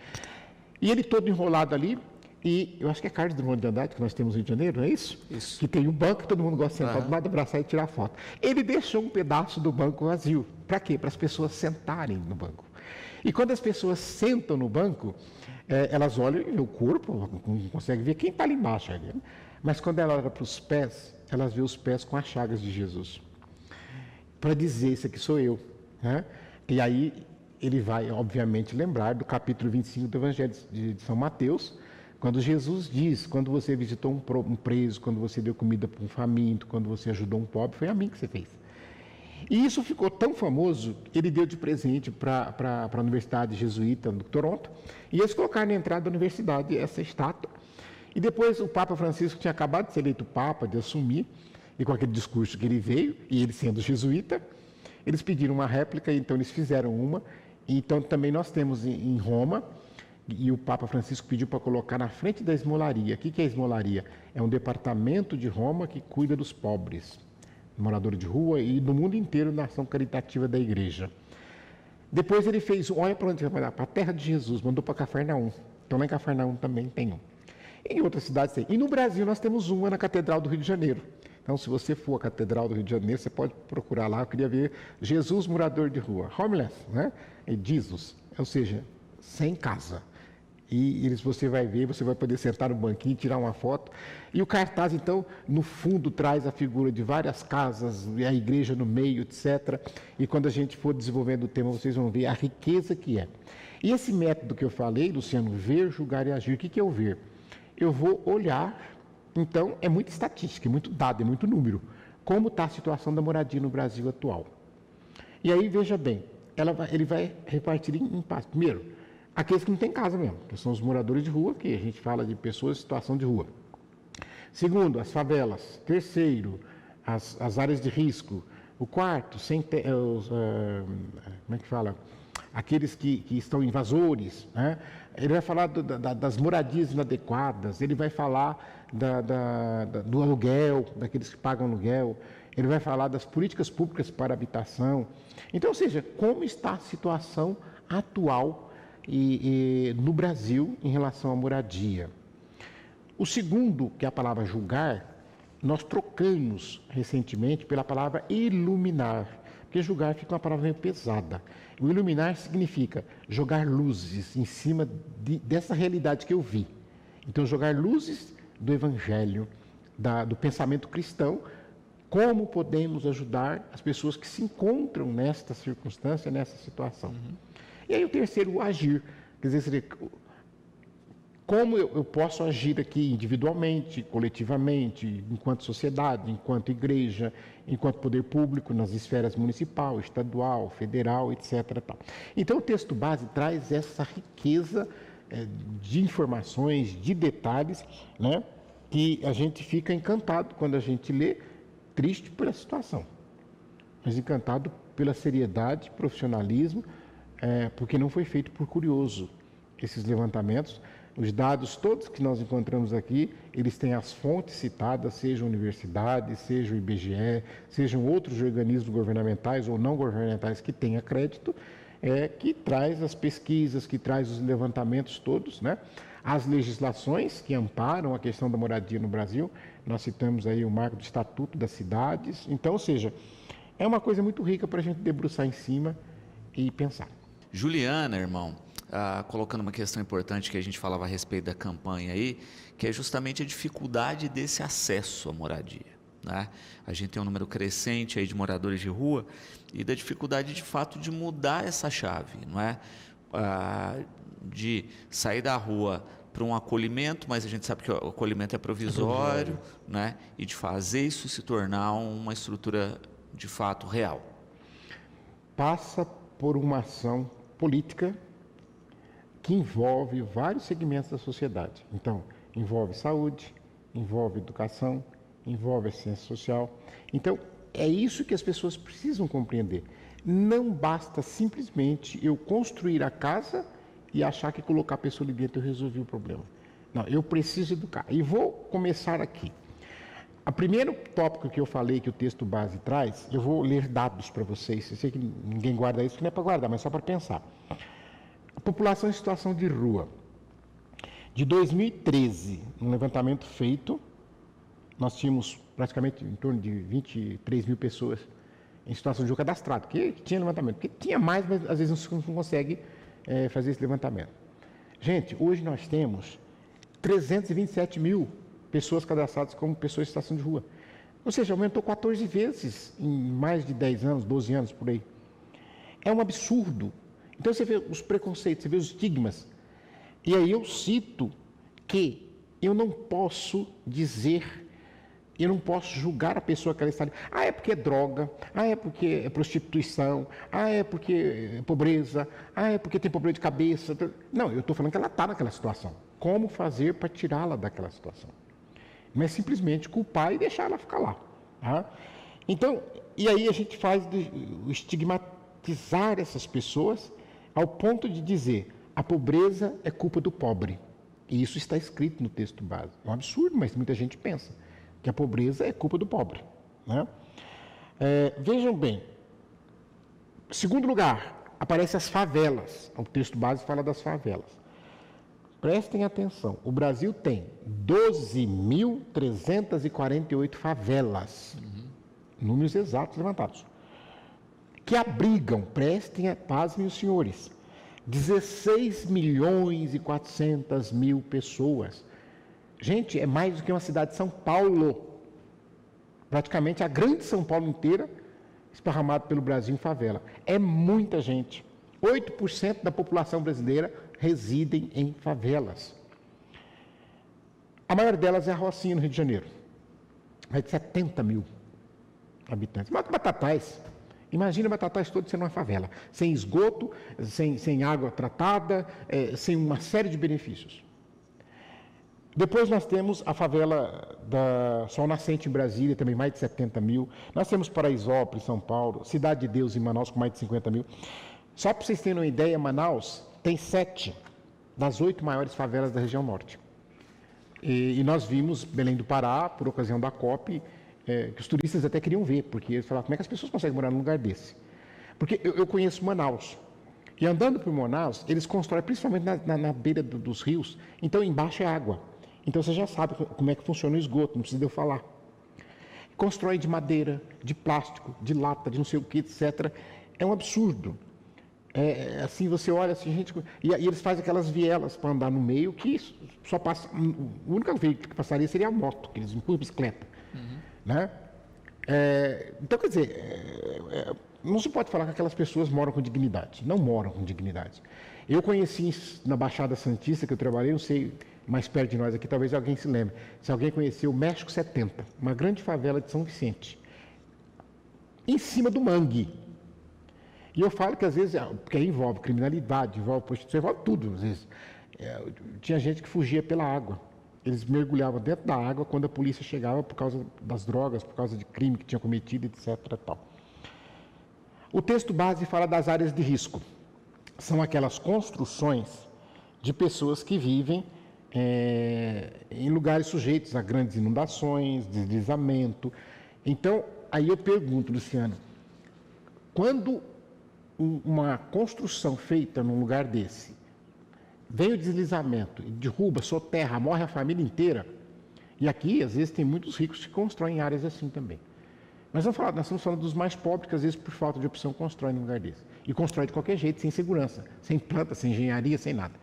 E ele todo enrolado ali, e eu acho que é Carlos Drummond de Andrade, que nós temos no Rio de Janeiro, não é isso? Isso. Que tem um banco que todo mundo gosta de sentar do lado, abraçar e tirar foto. Ele deixou um pedaço do banco vazio. Para quê? Para as pessoas sentarem no banco. E quando as pessoas sentam no banco, elas olham e vê o corpo, não conseguem ver quem está ali embaixo. Né? Mas quando ela olha para os pés, elas vê os pés com as chagas de Jesus. Para dizer, isso aqui sou eu. Né? E aí ele vai, obviamente, lembrar do capítulo 25 do Evangelho de São Mateus, quando Jesus diz, quando você visitou um preso, quando você deu comida para um faminto, quando você ajudou um pobre, foi a mim que você fez. E isso ficou tão famoso, ele deu de presente para a Universidade Jesuíta do Toronto, e eles colocaram na entrada da universidade essa estátua. E depois o Papa Francisco tinha acabado de ser eleito Papa, de assumir, e com aquele discurso que ele veio, e ele sendo jesuíta, eles pediram uma réplica, então eles fizeram uma. E então também nós temos em Roma, e o Papa Francisco pediu para colocar na frente da esmolaria. O que é a esmolaria? É um departamento de Roma que cuida dos pobres, moradores de rua e do mundo inteiro na ação caritativa da igreja. Depois ele fez, olha para onde vai dar, para a terra de Jesus, mandou para Cafarnaum. Então lá em Cafarnaum também tem um. Em outras cidades tem. E no Brasil nós temos uma na Catedral do Rio de Janeiro. Então se você for à Catedral do Rio de Janeiro, você pode procurar lá, eu queria ver Jesus morador de rua, homeless, né? E Jesus, ou seja, sem casa. E você vai ver, você vai poder sentar no banquinho, tirar uma foto. E o cartaz, então, no fundo, traz a figura de várias casas, a igreja no meio, etc. E quando a gente for desenvolvendo o tema, vocês vão ver a riqueza que é. E esse método que eu falei, Luciano, ver, julgar e agir, o que é o ver? Eu vou olhar, então, é muita estatística, é muito dado, é muito número. Como está a situação da moradia no Brasil atual? E aí, veja bem, ele vai repartir em partes. Primeiro, aqueles que não têm casa mesmo, que são os moradores de rua, que a gente fala de pessoas em situação de rua. Segundo, as favelas. Terceiro, as áreas de risco. O quarto, como é que fala? Aqueles que estão invasores. Né? Ele vai falar das moradias inadequadas, ele vai falar do aluguel, daqueles que pagam aluguel, ele vai falar das políticas públicas para habitação. Então, ou seja, como está a situação atual no Brasil em relação à moradia. O segundo, que é a palavra julgar, nós trocamos recentemente pela palavra iluminar, porque julgar fica uma palavra meio pesada. O iluminar significa jogar luzes em cima dessa realidade que eu vi. Então, jogar luzes do Evangelho, do pensamento cristão, como podemos ajudar as pessoas que se encontram nesta circunstância, nessa situação. E aí o terceiro, o agir. Quer dizer, seria, como eu posso agir aqui individualmente, coletivamente, enquanto sociedade, enquanto igreja, enquanto poder público, nas esferas municipal, estadual, federal, etc. Tal. Então o texto base traz essa riqueza de informações, de detalhes, né, que a gente fica encantado quando a gente lê, triste pela situação, mas encantado pela seriedade, profissionalismo, porque não foi feito por curioso esses levantamentos. Os dados todos que nós encontramos aqui, eles têm as fontes citadas, sejam universidades, seja o IBGE, sejam outros organismos governamentais ou não governamentais que tenham crédito, que traz as pesquisas, que traz os levantamentos todos, né? As legislações que amparam a questão da moradia no Brasil, nós citamos aí o marco do Estatuto das Cidades. Então, ou seja, é uma coisa muito rica para a gente debruçar em cima e pensar. Juliana, irmão, colocando uma questão importante que a gente falava a respeito da campanha aí, que é justamente a dificuldade desse acesso à moradia, né? A gente tem um número crescente aí de moradores de rua e da dificuldade de fato de mudar essa chave, não é? De sair da rua para um acolhimento, mas a gente sabe que o acolhimento é provisório, né? E de fazer isso se tornar uma estrutura de fato real. Passa por uma ação política que envolve vários segmentos da sociedade. Então, envolve saúde, envolve educação, envolve assistência social. Então, é isso que as pessoas precisam compreender. Não basta simplesmente eu construir a casa e achar que colocar a pessoa ali dentro eu resolvi o problema. Não, eu preciso educar. E vou começar aqui. O primeiro tópico que eu falei que o texto base traz, eu vou ler dados para vocês. Eu sei que ninguém guarda isso, que não é para guardar, mas só para pensar. A população em situação de rua. De 2013, um levantamento feito, nós tínhamos praticamente em torno de 23 mil pessoas em situação de rua cadastrado, que tinha levantamento. Porque tinha mais, mas às vezes não consegue fazer esse levantamento. Gente, hoje nós temos 327 mil pessoas cadastradas como pessoas em situação de rua. Ou seja, aumentou 14 vezes em mais de 10 anos, 12 anos, por aí. É um absurdo. Então você vê os preconceitos, você vê os estigmas. E aí eu cito que eu não posso dizer, eu não posso julgar a pessoa que ela está ali. Ah, é porque é droga, ah, é porque é prostituição, ah, é porque é pobreza, ah, é porque tem problema de cabeça. Não, eu estou falando que ela está naquela situação. Como fazer para tirá-la daquela situação? Não é simplesmente culpar e deixar ela ficar lá. Tá? Então, e aí a gente faz estigmatizar essas pessoas ao ponto de dizer a pobreza é culpa do pobre. E isso está escrito no texto base. É um absurdo, mas muita gente pensa que a pobreza é culpa do pobre. Né? Vejam bem, em segundo lugar, aparecem as favelas. O texto base fala das favelas. Prestem atenção, o Brasil tem 12.348 favelas, números exatos levantados, que abrigam, pasmem os senhores, 16.400.000 pessoas. Gente, é mais do que uma cidade de São Paulo. Praticamente a grande São Paulo inteira esparramada pelo Brasil em favela. É muita gente. 8% da população brasileira residem em favelas. A maior delas é a Rocinha, no Rio de Janeiro. Mais de 70 mil habitantes. Mas Batatais. Imagina Batatais todo sendo uma favela. Sem esgoto, sem água tratada, sem uma série de benefícios. Depois nós temos a favela da Sol Nascente em Brasília, também mais de 70 mil. Nós temos Paraisópolis, São Paulo, Cidade de Deus em Manaus com mais de 50 mil. Só para vocês terem uma ideia, Manaus tem 7 das 8 maiores favelas da região norte. E nós vimos Belém do Pará, por ocasião da COP, que os turistas até queriam ver, porque eles falavam, como é que as pessoas conseguem morar num lugar desse? Porque eu conheço Manaus, e andando por Manaus, eles constroem principalmente na beira dos rios, então embaixo é água. Então você já sabe como é que funciona o esgoto, não precisa de eu falar. Constrói de madeira, de plástico, de lata, de não sei o que, etc. É um absurdo. Assim, você olha assim, gente... E eles fazem aquelas vielas para andar no meio que só passa... O único veículo que passaria seria a moto, que eles empurram a bicicleta. Né? Então, quer dizer, não se pode falar que aquelas pessoas moram com dignidade. Não moram com dignidade. Eu conheci na Baixada Santista, que eu trabalhei, não sei, mais perto de nós aqui, talvez alguém se lembre. Se alguém conheceu o México 70, uma grande favela de São Vicente. Em cima do mangue. E eu falo que às vezes, porque aí envolve criminalidade, envolve prostituição, envolve tudo. Às vezes, tinha gente que fugia pela água. Eles mergulhavam dentro da água quando a polícia chegava por causa das drogas, por causa de crime que tinha cometido, etc. Tal. O texto base fala das áreas de risco. São aquelas construções de pessoas que vivem em lugares sujeitos a grandes inundações, deslizamento. Então, aí eu pergunto, Luciano, quando uma construção feita num lugar desse vem o deslizamento, derruba, soterra, morre a família inteira, e aqui, às vezes, tem muitos ricos que constroem áreas assim também. Mas nós estamos falando dos mais pobres, que às vezes, por falta de opção, constroem num lugar desse. E constrói de qualquer jeito, sem segurança, sem planta, sem engenharia, sem nada.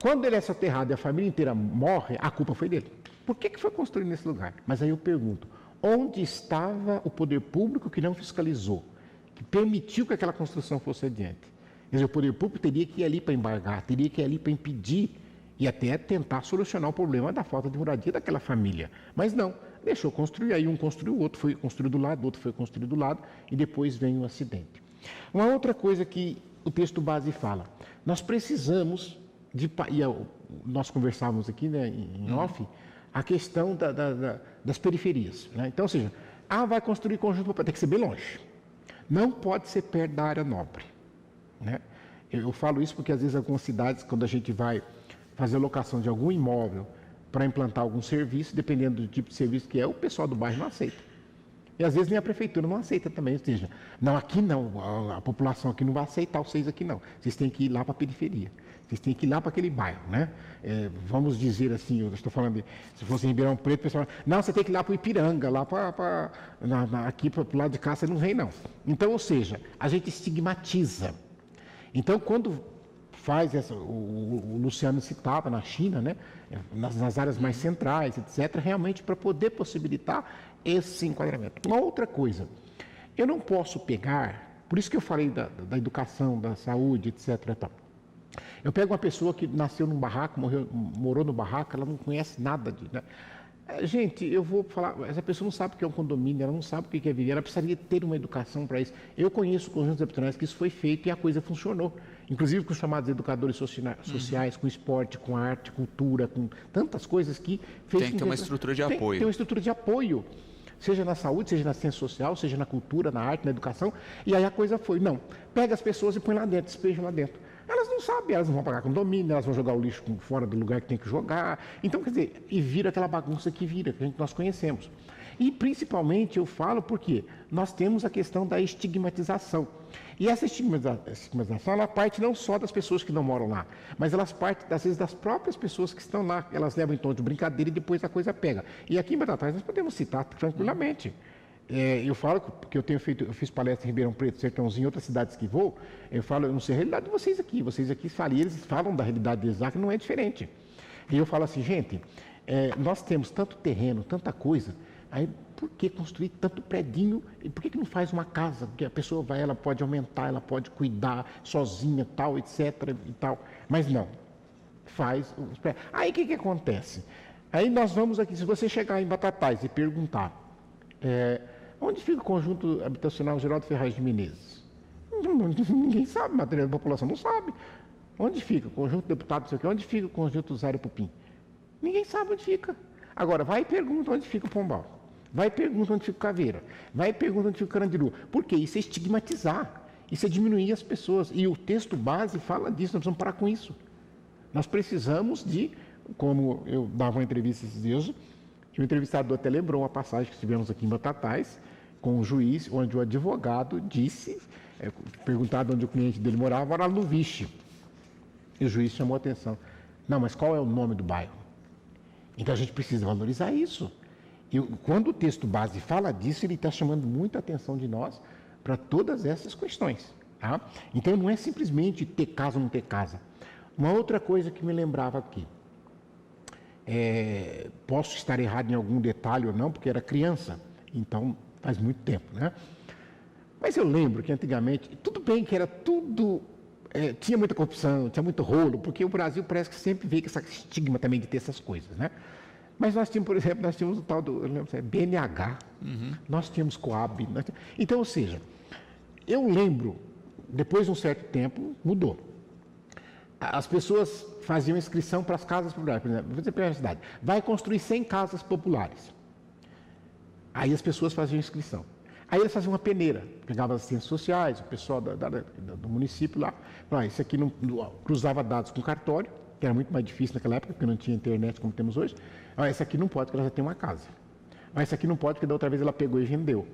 Quando ele é soterrado e a família inteira morre, a culpa foi dele. Por que foi construído nesse lugar? Mas aí eu pergunto, onde estava o poder público que não fiscalizou, que permitiu que aquela construção fosse adiante? Quer dizer, o poder público teria que ir ali para embargar, teria que ir ali para impedir e até tentar solucionar o problema da falta de moradia daquela família. Mas não, deixou construir, aí um construiu, o outro foi construído do lado, o outro foi construído do lado, e depois vem o acidente. Uma outra coisa que o texto base fala, nós precisamos nós conversávamos aqui, né, em off, a questão das periferias. Né? Então, ou seja, vai construir conjunto popular, tem que ser bem longe. Não pode ser perto da área nobre. Né? Eu falo isso porque, às vezes, algumas cidades, quando a gente vai fazer a locação de algum imóvel para implantar algum serviço, dependendo do tipo de serviço que é, o pessoal do bairro não aceita. E, às vezes, nem a prefeitura não aceita também. Ou seja, não, aqui não, a população aqui não vai aceitar vocês aqui não. Vocês têm que ir lá para a periferia. Vocês têm que ir lá para aquele bairro, né? Vamos dizer assim, eu estou falando, se fosse em Ribeirão Preto, o pessoal fala, não, você tem que ir lá para o Ipiranga, lá aqui para o lado de cá você não vem, não. Então, ou seja, a gente estigmatiza. Então, quando faz o Luciano citava na China, né? Nas áreas mais centrais, etc., realmente para poder possibilitar esse enquadramento. Uma outra coisa, eu não posso pegar, por isso que eu falei da educação, da saúde, etc., tal. Eu pego uma pessoa que nasceu num barraco, morou no barraco, ela não conhece nada de... Né? Gente, eu vou falar, essa pessoa não sabe o que é um condomínio, ela não sabe o que é viver, ela precisaria ter uma educação para isso. Eu conheço conjuntos habitacionais que isso foi feito e a coisa funcionou. Inclusive com os chamados educadores sociais, com esporte, com arte, cultura, com tantas coisas que... Tem que ter uma estrutura de apoio. Tem uma estrutura de apoio, seja na saúde, seja na ciência social, seja na cultura, na arte, na educação. E aí a coisa foi, não, pega as pessoas e põe lá dentro, despeja lá dentro. Elas não sabem, elas não vão pagar condomínio, elas vão jogar o lixo fora do lugar que tem que jogar. Então, quer dizer, e vira aquela bagunça que vira, que nós conhecemos. E, principalmente, eu falo porque nós temos a questão da estigmatização. E essa estigmatização, ela parte não só das pessoas que não moram lá, mas elas partem, às vezes, das próprias pessoas que estão lá. Elas levam em tom de brincadeira e depois a coisa pega. E aqui em Batatais nós podemos citar tranquilamente. Eu falo, porque eu fiz palestra em Ribeirão Preto, Sertãozinho, em outras cidades que vou, eu falo, eu não sei a realidade de vocês aqui falam, eles falam da realidade deles lá, que não é diferente. E eu falo assim, gente, nós temos tanto terreno, tanta coisa, aí por que construir tanto predinho, e por que não faz uma casa, que a pessoa vai, ela pode aumentar, ela pode cuidar sozinha, tal, etc, e tal, mas não, faz os prédios. Aí o que acontece? Aí nós vamos aqui, se você chegar em Batatais e perguntar, onde fica o conjunto habitacional Geraldo Ferraz de Menezes? Ninguém sabe, a maioria da população não sabe. Onde fica o conjunto deputado, não sei o quê, onde fica o conjunto Zário Pupim? Ninguém sabe onde fica. Agora, vai e pergunta onde fica o Pombal. Vai e pergunta onde fica o Caveira. Vai e pergunta onde fica o Carandiru. Por quê? Isso é estigmatizar. Isso é diminuir as pessoas. E o texto base fala disso, nós precisamos parar com isso. Nós precisamos de, como eu dava uma entrevista esses dias, que o entrevistador até lembrou uma passagem que tivemos aqui em Batatais, com um juiz, onde o advogado disse, perguntado onde o cliente dele morava no Vixe. E o juiz chamou a atenção. Não, mas qual é o nome do bairro? Então a gente precisa valorizar isso. E quando o texto base fala disso, ele está chamando muita atenção de nós para todas essas questões. Tá? Então não é simplesmente ter casa ou não ter casa. Uma outra coisa que me lembrava aqui. Posso estar errado em algum detalhe ou não, porque era criança, então faz muito tempo, né? Mas eu lembro que antigamente, tudo bem que era tudo, tinha muita corrupção, tinha muito rolo, porque o Brasil parece que sempre veio com esse estigma também de ter essas coisas, né? Mas nós tínhamos, por exemplo, o tal do, eu lembro, BNH, nós tínhamos Coab, então, ou seja, eu lembro, depois de um certo tempo, mudou. As pessoas faziam inscrição para as casas populares, por exemplo, vou dizer para a cidade, vai construir 100 casas populares. Aí as pessoas faziam inscrição. Aí eles faziam uma peneira, pegavam as ciências sociais, o pessoal do município lá, isso aqui não cruzava dados com cartório, que era muito mais difícil naquela época, porque não tinha internet como temos hoje. Esse aqui não pode, porque ela já tem uma casa. Esse aqui não pode, porque da outra vez ela pegou e vendeu.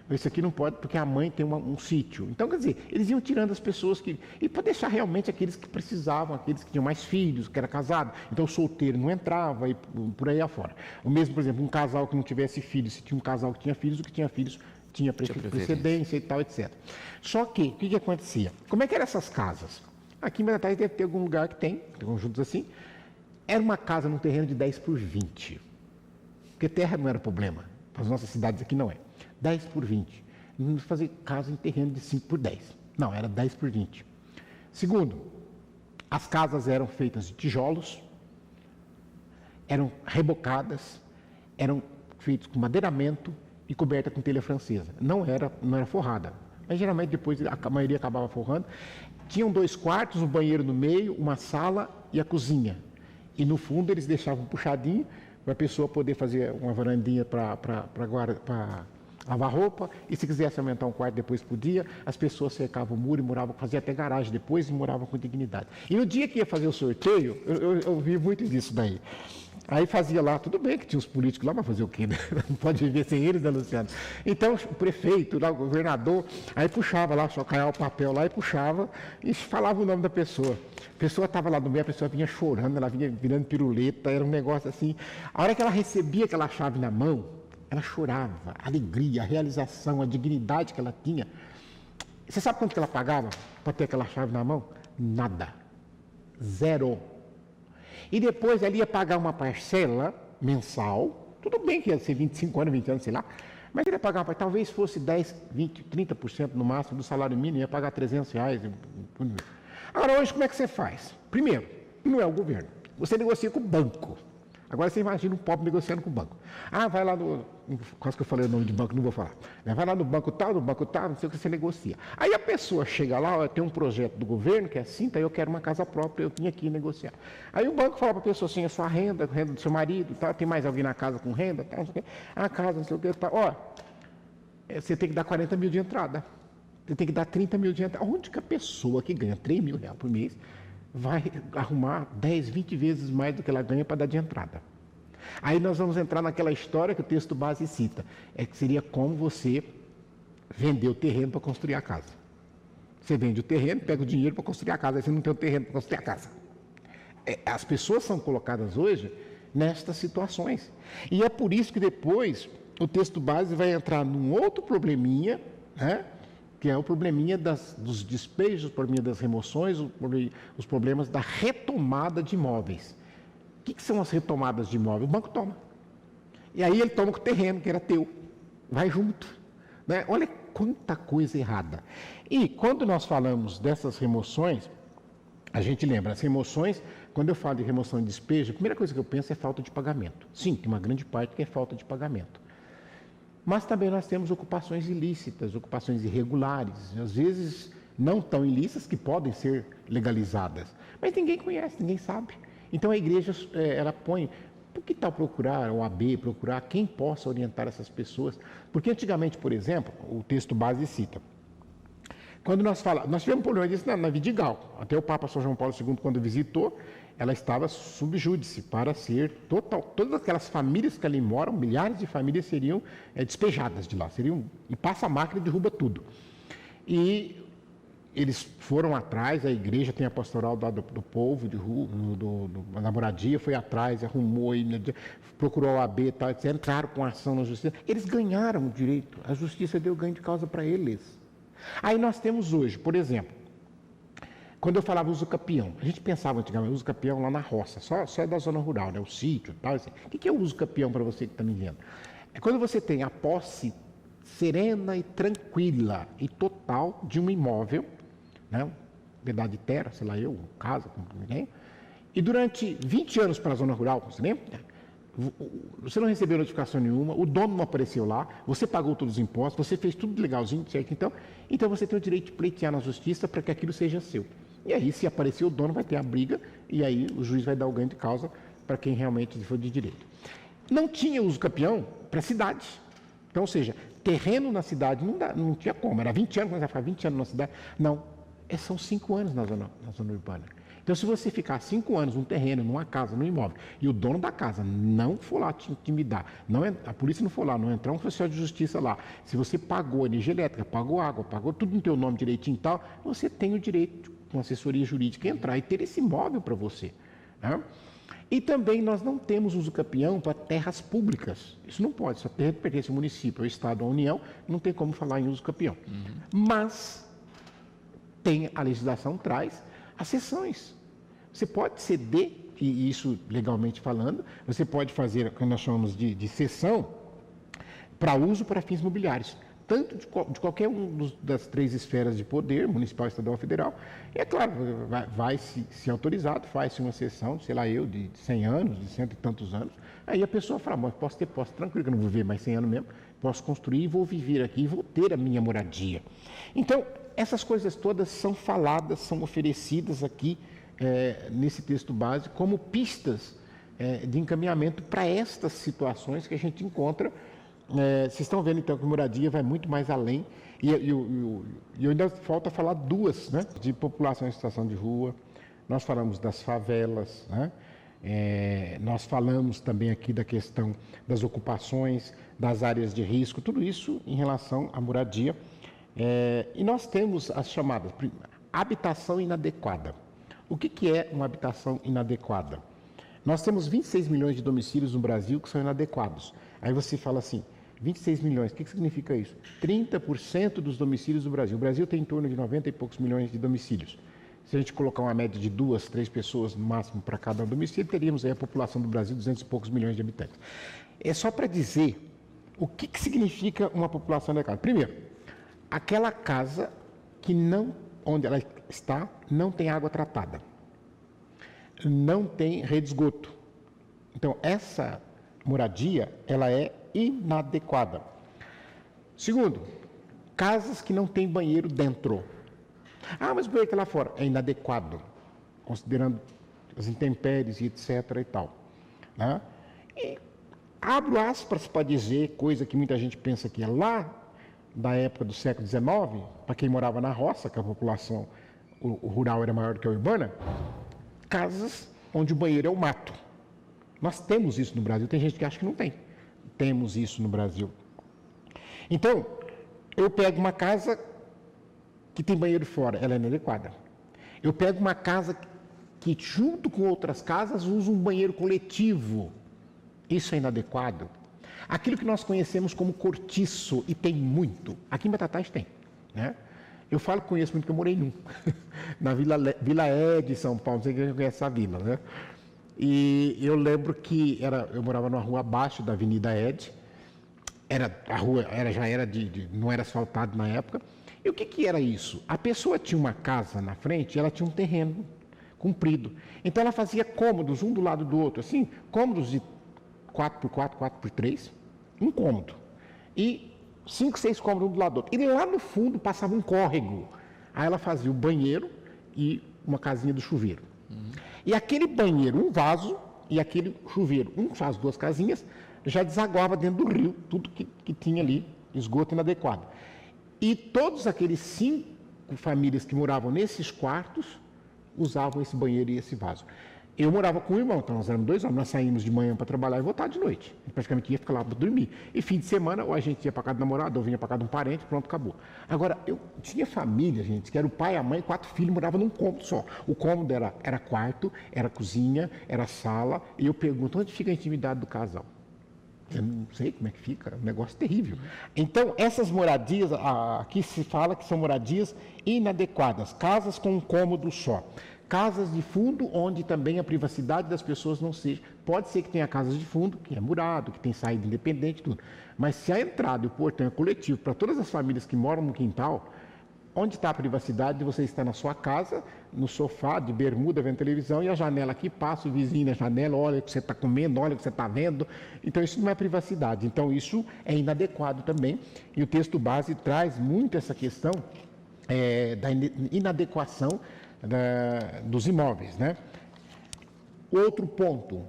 Esse aqui não pode, porque a mãe tem um sítio. Então, quer dizer, eles iam tirando as pessoas que... E para deixar realmente aqueles que precisavam, aqueles que tinham mais filhos, que era casado. Então, o solteiro não entrava e por aí afora. O mesmo, por exemplo, um casal que não tivesse filhos, se tinha um casal que tinha filhos, o que tinha filhos tinha precedência e tal, etc. Só que, o que acontecia? Como é que eram essas casas? Aqui em Batatais deve ter algum lugar que tem conjuntos assim. Era uma casa num terreno de 10 por 20. Porque terra não era problema. Para as nossas cidades aqui não é. 10 por 20. Não vamos fazer casa em terreno de 5 por 10. Não, era 10 por 20. Segundo, as casas eram feitas de tijolos, eram rebocadas, eram feitas com madeiramento e coberta com telha francesa. Não era forrada, mas geralmente depois a maioria acabava forrando. Tinham 2 quartos, um banheiro no meio, uma sala e a cozinha. E no fundo eles deixavam puxadinho para a pessoa poder fazer uma varandinha para lavar roupa, e se quisesse aumentar um quarto depois podia. As pessoas cercavam o muro e moravam, faziam até garagem depois e moravam com dignidade. E no dia que ia fazer o sorteio, eu vi muito disso daí. Aí fazia lá, tudo bem que tinha os políticos lá, mas fazer o quê, né? Não pode viver sem eles, né, Luciano? Então o prefeito, lá, o governador, aí puxava lá, só caiava o papel lá e puxava e falava o nome da pessoa. A pessoa estava lá no meio, a pessoa vinha chorando, ela vinha virando piruleta, era um negócio assim. A hora que ela recebia aquela chave na mão, ela chorava, a alegria, a realização, a dignidade que ela tinha. Você sabe quanto que ela pagava para ter aquela chave na mão? Nada. 0. E depois ela ia pagar uma parcela mensal, tudo bem que ia ser 25 anos, 20 anos, sei lá, mas ele ia pagar, talvez fosse 10, 20, 30% no máximo do salário mínimo, ia pagar R$300. Agora, hoje, como é que você faz? Primeiro, não é o governo, você negocia com o banco. Agora você imagina um pobre negociando com o banco. Ah, vai lá no... Quase que eu falei o nome de banco, não vou falar. Vai lá no banco tal, não sei o que você negocia. Aí a pessoa chega lá, ó, tem um projeto do governo que é assim, tá, eu quero uma casa própria, eu tinha que negociar. Aí o banco fala para a pessoa assim, a sua renda, a renda do seu marido, tá, tem mais alguém na casa com renda, tá, não sei o que. A casa, não sei o que, tá. Ó, você tem que dar 40 mil de entrada. Você tem que dar 30 mil de entrada. Onde que a pessoa que ganha 3 mil reais por mês vai arrumar 10, 20 vezes mais do que ela ganha para dar de entrada? Aí nós vamos entrar naquela história que o texto base cita, que seria como você vender o terreno para construir a casa. Você vende o terreno, pega o dinheiro para construir a casa, aí você não tem o terreno para construir a casa. As pessoas são colocadas hoje nestas situações. E é por isso que depois o texto base vai entrar num outro probleminha, né? Que é o probleminha dos despejos, o probleminha das remoções, os problemas da retomada de imóveis. O que são as retomadas de imóvel? O banco toma. E aí ele toma com o terreno, que era teu. Vai junto. Né? Olha quanta coisa errada. E quando nós falamos dessas remoções, a gente lembra, as remoções, quando eu falo de remoção de despejo, a primeira coisa que eu penso é falta de pagamento. Sim, tem uma grande parte que é falta de pagamento. Mas também nós temos ocupações ilícitas, ocupações irregulares, às vezes não tão ilícitas, que podem ser legalizadas. Mas ninguém conhece, ninguém sabe. Então a igreja, ela põe, por que tal procurar, o AB, procurar quem possa orientar essas pessoas? Porque antigamente, por exemplo, o texto base cita, quando nós tivemos um problema disso na Vidigal, até o Papa São João Paulo II, quando visitou, ela estava sub júdice para ser todas aquelas famílias que ali moram, milhares de famílias seriam despejadas de lá, e passa a máquina e derruba tudo. E eles foram atrás, a igreja tem a pastoral do povo, da moradia, foi atrás, arrumou, procurou a OAB, tal, etc. Entraram com ação na justiça. Eles ganharam o direito, a justiça deu ganho de causa para eles. Aí nós temos hoje, por exemplo, quando eu falava uso capião, a gente pensava antigamente uso capião lá na roça, só da zona rural, né, o sítio e tal. Assim. O que é o uso capião para você que está me vendo? É quando você tem a posse serena e tranquila e total de um imóvel, né, um pedaço de terra, sei lá, casa, com ninguém, e durante 20 anos para a zona rural, você lembra? Você não recebeu notificação nenhuma, o dono não apareceu lá, você pagou todos os impostos, você fez tudo legalzinho, certo? Então você tem o direito de pleitear na justiça para que aquilo seja seu. E aí, se aparecer o dono, vai ter a briga, e aí o juiz vai dar o ganho de causa para quem realmente for de direito. Não tinha uso capião para a cidade. Então, ou seja, terreno na cidade não tinha como. Era 20 anos, mas vai ficar 20 anos na cidade. Não, são 5 anos na zona urbana. Então, se você ficar 5 anos num terreno, numa casa, num imóvel, e o dono da casa não for lá te intimidar, a polícia não for lá, não entrar um oficial de justiça lá, se você pagou energia elétrica, pagou água, pagou tudo no teu nome direitinho e tal, você tem o direito, com assessoria jurídica, entrar e ter esse imóvel para você. Né? E também nós não temos uso capião para terras públicas. Isso não pode, se a terra pertence ao município, ao Estado, à União, não tem como falar em uso capião. Mas a legislação traz as cessões. Você pode ceder, e isso legalmente falando, você pode fazer o que nós chamamos de cessão para uso para fins imobiliários. tanto de qualquer das 3 esferas de poder, municipal, estadual ou federal. E é claro, vai se autorizado, faz-se uma sessão, sei lá, de 100 anos, de cento e tantos anos, aí a pessoa fala, bom, posso ter posse, tranquilo que eu não vou viver mais 100 anos mesmo, posso construir, vou viver aqui, vou ter a minha moradia. Então, essas coisas todas são faladas, são oferecidas aqui nesse texto base como pistas de encaminhamento para estas situações que a gente encontra. Vocês estão vendo então que moradia vai muito mais além e ainda falta falar 2, né? De população em situação de rua, nós falamos das favelas, né? Nós falamos também aqui da questão das ocupações, das áreas de risco, tudo isso em relação à moradia. E nós temos as chamadas habitação inadequada. O que é uma habitação inadequada? Nós temos 26 milhões de domicílios no Brasil que são inadequados. Aí você fala assim, 26 milhões, o que significa isso? 30% dos domicílios do Brasil. O Brasil tem em torno de 90 e poucos milhões de domicílios. Se a gente colocar uma média de 2, 3 pessoas no máximo para cada domicílio, teríamos aí a população do Brasil, 200 e poucos milhões de habitantes. É só para dizer o que significa uma população inadequada. Primeiro, aquela casa que onde ela está, não tem água tratada, não tem rede de esgoto. Então, essa moradia, ela é inadequada. Segundo, casas que não têm banheiro dentro. Mas o banheiro está lá fora. É inadequado, considerando as intempéries e etc. e tal. Né? E abro aspas para dizer, coisa que muita gente pensa que é lá da época do século XIX, para quem morava na roça, que a população rural era maior do que a urbana, casas onde o banheiro é o mato. Nós temos isso no Brasil, tem gente que acha que não tem. Temos isso no Brasil. Então, eu pego uma casa que tem banheiro fora, ela é inadequada. Eu pego uma casa que junto com outras casas, usa um banheiro coletivo. Isso é inadequado. Aquilo que nós conhecemos como cortiço, e tem muito. Aqui em Batatais tem, né? Eu falo que conheço muito, porque eu morei num. Na Vila Ed, São Paulo, não sei quem conhece essa vila, né? E eu lembro que eu morava numa rua abaixo da Avenida Ed. A rua já era não era asfaltada na época. E o que era isso? A pessoa tinha uma casa na frente e ela tinha um terreno comprido. Então ela fazia cômodos, um do lado do outro, assim, cômodos de 4x4, 4x3, um cômodo. E 5, 6 cômodos um do lado do outro. E lá no fundo passava um córrego. Aí ela fazia o banheiro e uma casinha do chuveiro. E aquele banheiro, um vaso, e aquele chuveiro, um vaso, 2 casinhas, já desaguava dentro do rio, tudo que tinha ali, esgoto inadequado. E todos aqueles 5 famílias que moravam nesses quartos, usavam esse banheiro e esse vaso. Eu morava com o irmão, então nós éramos 2 homens, nós saímos de manhã para trabalhar e voltar de noite. A gente praticamente ia ficar lá para dormir. E fim de semana, ou a gente ia para casa do namorado, ou vinha para casa de um parente, pronto, acabou. Agora, eu tinha família, gente, que era o pai, a mãe, 4 filhos, moravam num cômodo só. O cômodo era quarto, era cozinha, era sala, e eu pergunto, onde fica a intimidade do casal? Eu não sei como é que fica, é um negócio terrível. Então, essas moradias, aqui se fala que são moradias inadequadas, casas com um cômodo só. Casas de fundo, onde também a privacidade das pessoas não seja. Pode ser que tenha casas de fundo, que é murado, que tem saída independente, tudo. Mas se a entrada e o portão é coletivo para todas as famílias que moram no quintal, onde está a privacidade de você estar na sua casa, no sofá, de bermuda, vendo televisão, e a janela aqui passa, o vizinho na janela, olha o que você está comendo, olha o que você está vendo. Então, isso não é privacidade. Então, isso é inadequado também. E o texto base traz muito essa questão da inadequação dos imóveis, né? Outro ponto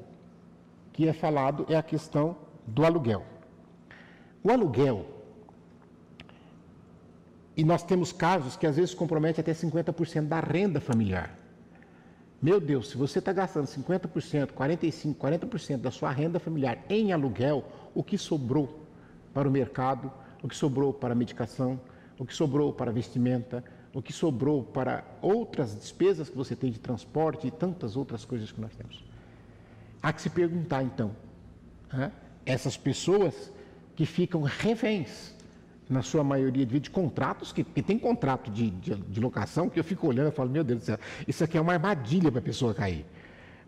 que é falado é a questão do aluguel. O aluguel, e nós temos casos que às vezes compromete até 50% da renda familiar. Meu Deus, se você está gastando 50%, 45%, 40% da sua renda familiar em aluguel, o que sobrou para o mercado, o que sobrou para a medicação, o que sobrou para a vestimenta, o que sobrou para outras despesas que você tem de transporte e tantas outras coisas que nós temos. Há que se perguntar, então, essas pessoas que ficam reféns, na sua maioria de contratos, que tem contrato de locação, que eu fico olhando e falo, meu Deus do céu, isso aqui é uma armadilha para a pessoa cair.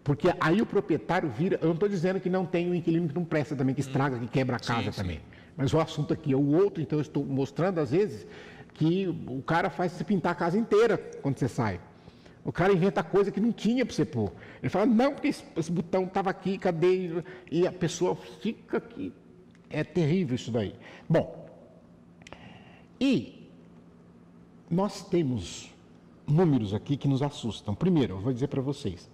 Porque aí o proprietário vira, eu não estou dizendo que não tem o inquilino que não presta também, que estraga, que quebra a casa também. Mas o assunto aqui é o outro, então eu estou mostrando, às vezes, que o cara faz você pintar a casa inteira quando você sai. O cara inventa coisa que não tinha para você pôr. Ele fala, não, porque esse botão estava aqui, cadê? E a pessoa fica aqui. É terrível isso daí. Bom, e nós temos números aqui que nos assustam. Primeiro, eu vou dizer para vocês.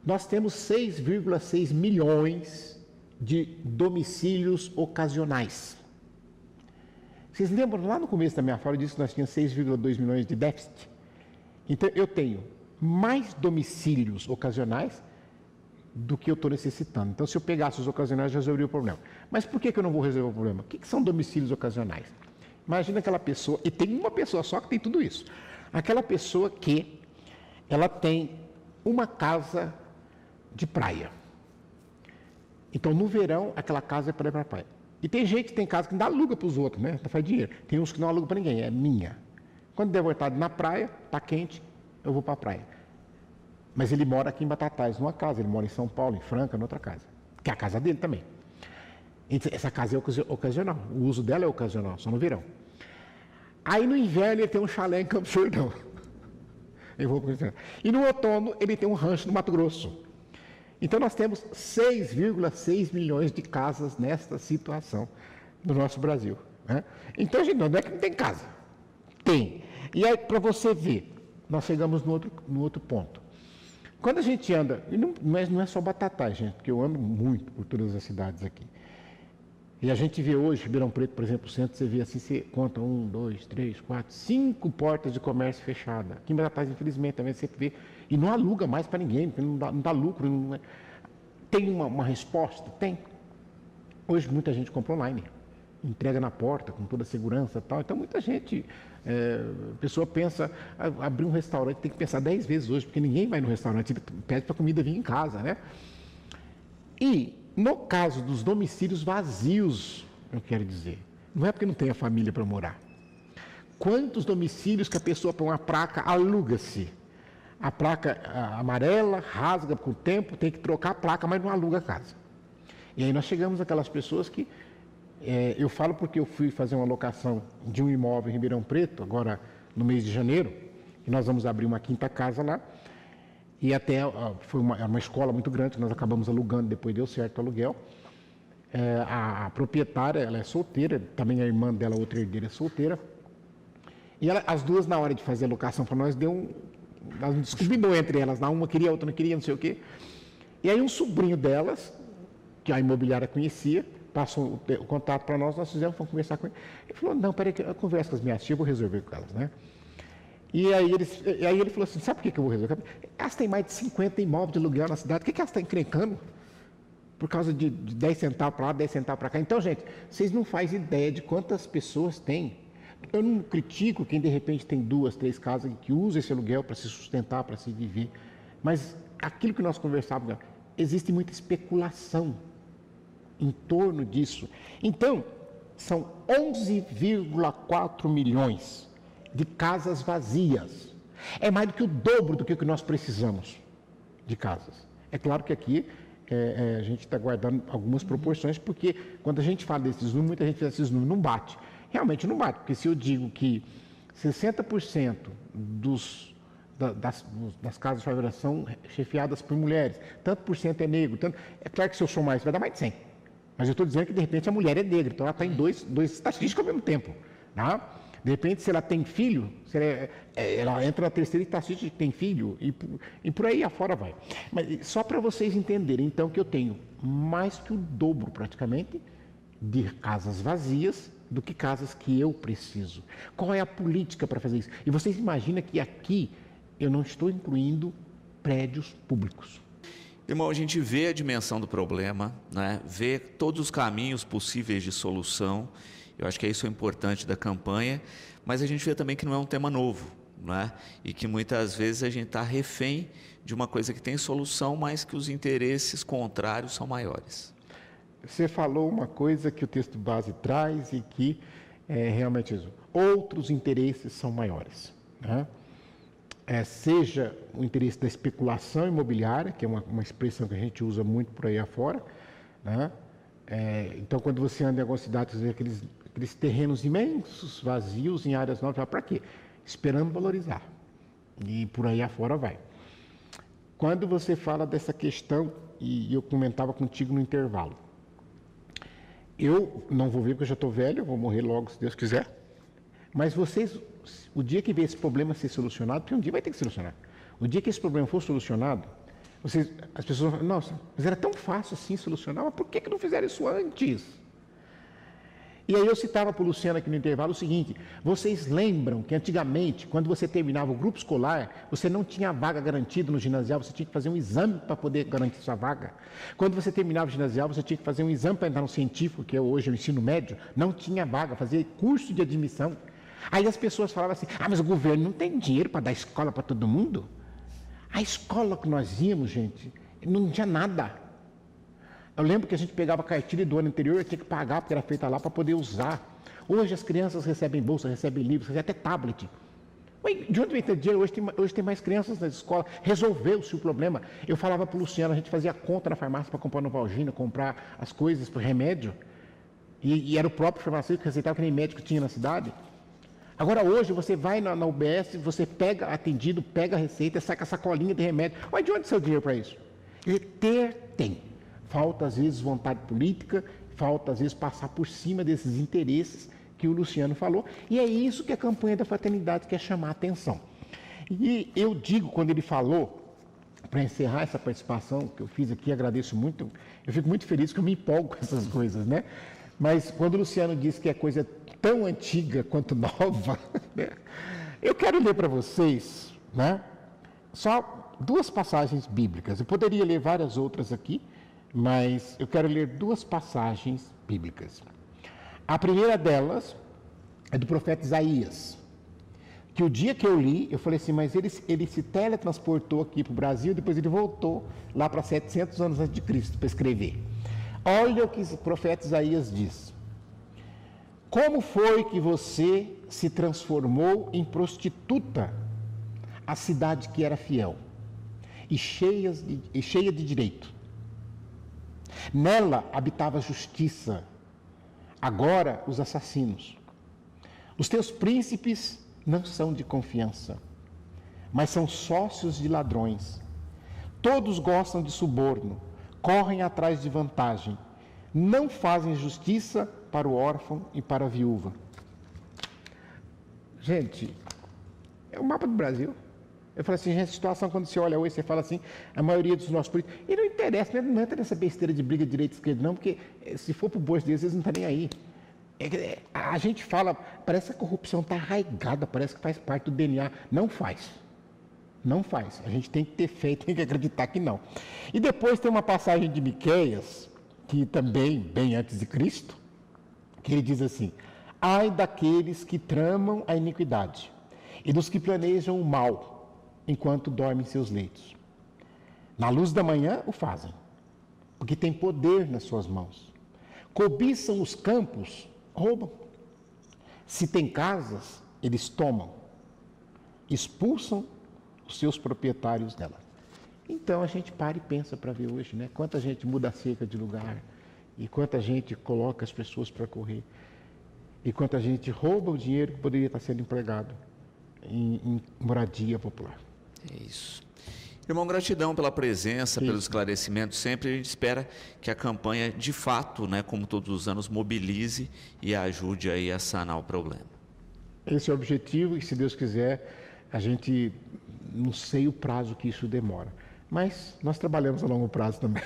Nós temos 6,6 milhões de domicílios ocasionais. Vocês lembram, lá no começo da minha fala, eu disse que nós tínhamos 6,2 milhões de déficit? Então, eu tenho mais domicílios ocasionais do que eu estou necessitando. Então, se eu pegasse os ocasionais, eu resolveria o problema. Mas por que eu não vou resolver o problema? O que são domicílios ocasionais? Imagina aquela pessoa, e tem uma pessoa só que tem tudo isso. Aquela pessoa que ela tem uma casa de praia. Então, no verão, aquela casa é para ir para a praia. E tem gente que tem casa que não dá aluga para os outros, né? Não faz dinheiro. Tem uns que não alugam para ninguém, é minha. Quando der vontade na praia, está quente, eu vou para a praia. Mas ele mora aqui em Batatais, numa casa. Ele mora em São Paulo, em Franca, noutra casa. Que é a casa dele também. Essa casa é ocasional. O uso dela é ocasional, só no verão. Aí no inverno ele tem um chalé em Campos do Jordão. E no outono ele tem um rancho no Mato Grosso. Então nós temos 6,6 milhões de casas nesta situação no nosso Brasil. Né? Então, gente, não é que não tem casa. Tem. E aí, para você ver, nós chegamos no outro ponto. Quando a gente anda, e não é só Batatais, gente, porque eu ando muito por todas as cidades aqui. E a gente vê hoje, Ribeirão Preto, por exemplo, o centro, você vê assim, você conta 1, 2, 3, 4, 5 portas de comércio fechadas. Aqui em Batatais, infelizmente, também você vê. E não aluga mais para ninguém, porque não dá lucro. Não é. Tem uma resposta? Tem. Hoje muita gente compra online. Entrega na porta, com toda a segurança e tal. Então muita gente, a pessoa pensa, abrir um restaurante, tem que pensar 10 vezes hoje, porque ninguém vai no restaurante, pede para a comida vir em casa, né? E no caso dos domicílios vazios, eu quero dizer, não é porque não tem a família para morar. Quantos domicílios que a pessoa põe uma placa, aluga-se. A placa amarela, rasga com o tempo, tem que trocar a placa, mas não aluga a casa. E aí nós chegamos àquelas pessoas que, eu falo porque eu fui fazer uma locação de um imóvel em Ribeirão Preto, agora no mês de janeiro, e nós vamos abrir uma quinta casa lá, e até foi uma escola muito grande, que nós acabamos alugando, depois deu certo o aluguel. A proprietária, ela é solteira, também a irmã dela, outra herdeira, é solteira, e as duas, na hora de fazer a locação para nós, elas não discriminou entre elas, uma queria, a outra não queria, não sei o quê. E aí um sobrinho delas, que a imobiliária conhecia, passou o contato para nós fomos conversar com ele. Ele falou, não, peraí, eu converso com as minhas tias, eu vou resolver com elas, né? E aí ele falou assim, sabe por que eu vou resolver? Elas têm mais de 50 imóveis de aluguel na cidade, o que elas estão encrencando? Por causa de 10 centavos para lá, 10 centavos para cá. Então, gente, vocês não fazem ideia de quantas pessoas têm. Eu não critico quem de repente tem 2, 3 casas que usa esse aluguel para se sustentar, para se viver. Mas aquilo que nós conversávamos, existe muita especulação em torno disso. Então, são 11,4 milhões de casas vazias. É mais do que o dobro do que nós precisamos de casas. É claro que aqui a gente está guardando algumas proporções, porque quando a gente fala desses números, muita gente diz que esses números não bate. Realmente não bate, porque se eu digo que 60% das casas de favela são chefiadas por mulheres, tanto por cento é negro, é claro que se eu somar isso vai dar mais de 100. Mas eu estou dizendo que de repente a mulher é negra, então ela está em dois estatísticos ao mesmo tempo. Tá? De repente, se ela tem filho, ela entra na terceira estatística que tem filho, e por aí afora vai. Mas só para vocês entenderem, então, que eu tenho mais que o dobro, praticamente, de casas vazias do que casas que eu preciso. Qual é a política para fazer isso? E vocês imaginam que aqui eu não estou incluindo prédios públicos. Irmão, a gente vê a dimensão do problema, né? Vê todos os caminhos possíveis de solução. Eu acho que isso é importante da campanha, mas a gente vê também que não é um tema novo, né? E que muitas vezes a gente está refém de uma coisa que tem solução, mas que os interesses contrários são maiores. Você falou uma coisa que o texto base traz e que é realmente isso. Outros interesses são maiores. Né? Seja o interesse da especulação imobiliária, que é uma expressão que a gente usa muito por aí afora, né? Então, quando você anda em algumas cidades, você vê aqueles terrenos imensos, vazios, em áreas novas, para quê? Esperando valorizar. E por aí afora vai. Quando você fala dessa questão, e eu comentava contigo no intervalo, eu não vou ver porque eu já estou velho, eu vou morrer logo, se Deus quiser, mas vocês, o dia que vê esse problema ser solucionado, porque um dia vai ter que solucionar, o dia que esse problema for solucionado, as pessoas vão falar, nossa, mas era tão fácil assim solucionar, mas por que não fizeram isso antes? E aí eu citava para o Luciano aqui no intervalo o seguinte, vocês lembram que antigamente, quando você terminava o grupo escolar, você não tinha vaga garantida no ginasial, você tinha que fazer um exame para poder garantir sua vaga. Quando você terminava o ginasial, você tinha que fazer um exame para entrar no científico, que é hoje o ensino médio, não tinha vaga, fazia curso de admissão. Aí as pessoas falavam assim, mas o governo não tem dinheiro para dar escola para todo mundo? A escola que nós íamos, gente, não tinha nada. Eu lembro que a gente pegava a cartilha do ano anterior e tinha que pagar, porque era feita lá para poder usar. Hoje as crianças recebem bolsa, recebem livros, recebem até tablet. De onde vem tanto dinheiro? Hoje tem mais crianças nas escolas. Resolveu-se o problema. Eu falava para o Luciano, a gente fazia conta na farmácia para comprar Novalgina, comprar as coisas para remédio. E era o próprio farmacêutico que receitava, que nem médico tinha na cidade. Agora hoje você vai na UBS, você pega atendido, pega a receita, sai com a sacolinha de remédio. Mas de onde é seu dinheiro para isso? Tem. Falta, às vezes, vontade política, falta, às vezes, passar por cima desses interesses que o Luciano falou. E é isso que a campanha da fraternidade quer chamar a atenção. E eu digo, quando ele falou, para encerrar essa participação que eu fiz aqui, agradeço muito, eu fico muito feliz que eu me empolgo com essas coisas, né? Mas quando o Luciano diz que é coisa tão antiga quanto nova, né? Eu quero ler para vocês, né? Só 2 passagens bíblicas. Eu poderia ler várias outras aqui, mas eu quero ler 2 passagens bíblicas. A primeira delas é do profeta Isaías, que o dia que eu li, eu falei assim, mas ele se teletransportou aqui para o Brasil, depois ele voltou lá para 700 anos antes de Cristo para escrever. Olha o que o profeta Isaías diz. Como foi que você se transformou em prostituta, a cidade que era fiel e cheia de direito? Nela habitava a justiça, agora os assassinos. Os teus príncipes não são de confiança, mas são sócios de ladrões. Todos gostam de suborno, correm atrás de vantagem, não fazem justiça para o órfão e para a viúva. Gente, é o mapa do Brasil. Eu falo assim, gente, a situação, quando você olha hoje, você fala assim, a maioria dos nossos políticos, e não interessa, não entra nessa besteira de briga de direita e esquerda, não, porque se for pro bolso deles, eles não estão nem aí. A gente fala, parece que a corrupção está arraigada, parece que faz parte do DNA. Não faz. Não faz. A gente tem que ter fé, tem que acreditar que não. E depois tem uma passagem de Miqueias, que também, bem antes de Cristo, que ele diz assim, ai daqueles que tramam a iniquidade e dos que planejam o mal, enquanto dormem em seus leitos. Na luz da manhã o fazem, porque tem poder nas suas mãos. Cobiçam os campos, roubam. Se tem casas, eles tomam. Expulsam os seus proprietários dela. Então a gente para e pensa para ver hoje, né? Quanta gente muda a cerca de lugar, e quanta gente coloca as pessoas para correr, e quanta gente rouba o dinheiro que poderia estar sendo empregado em moradia popular. É isso. Irmão, gratidão pela presença, pelo esclarecimento. Sempre a gente espera que a campanha, de fato, né, como todos os anos, mobilize e ajude aí a sanar o problema. Esse é o objetivo e, se Deus quiser, a gente não sei o prazo que isso demora. Mas nós trabalhamos a longo prazo também.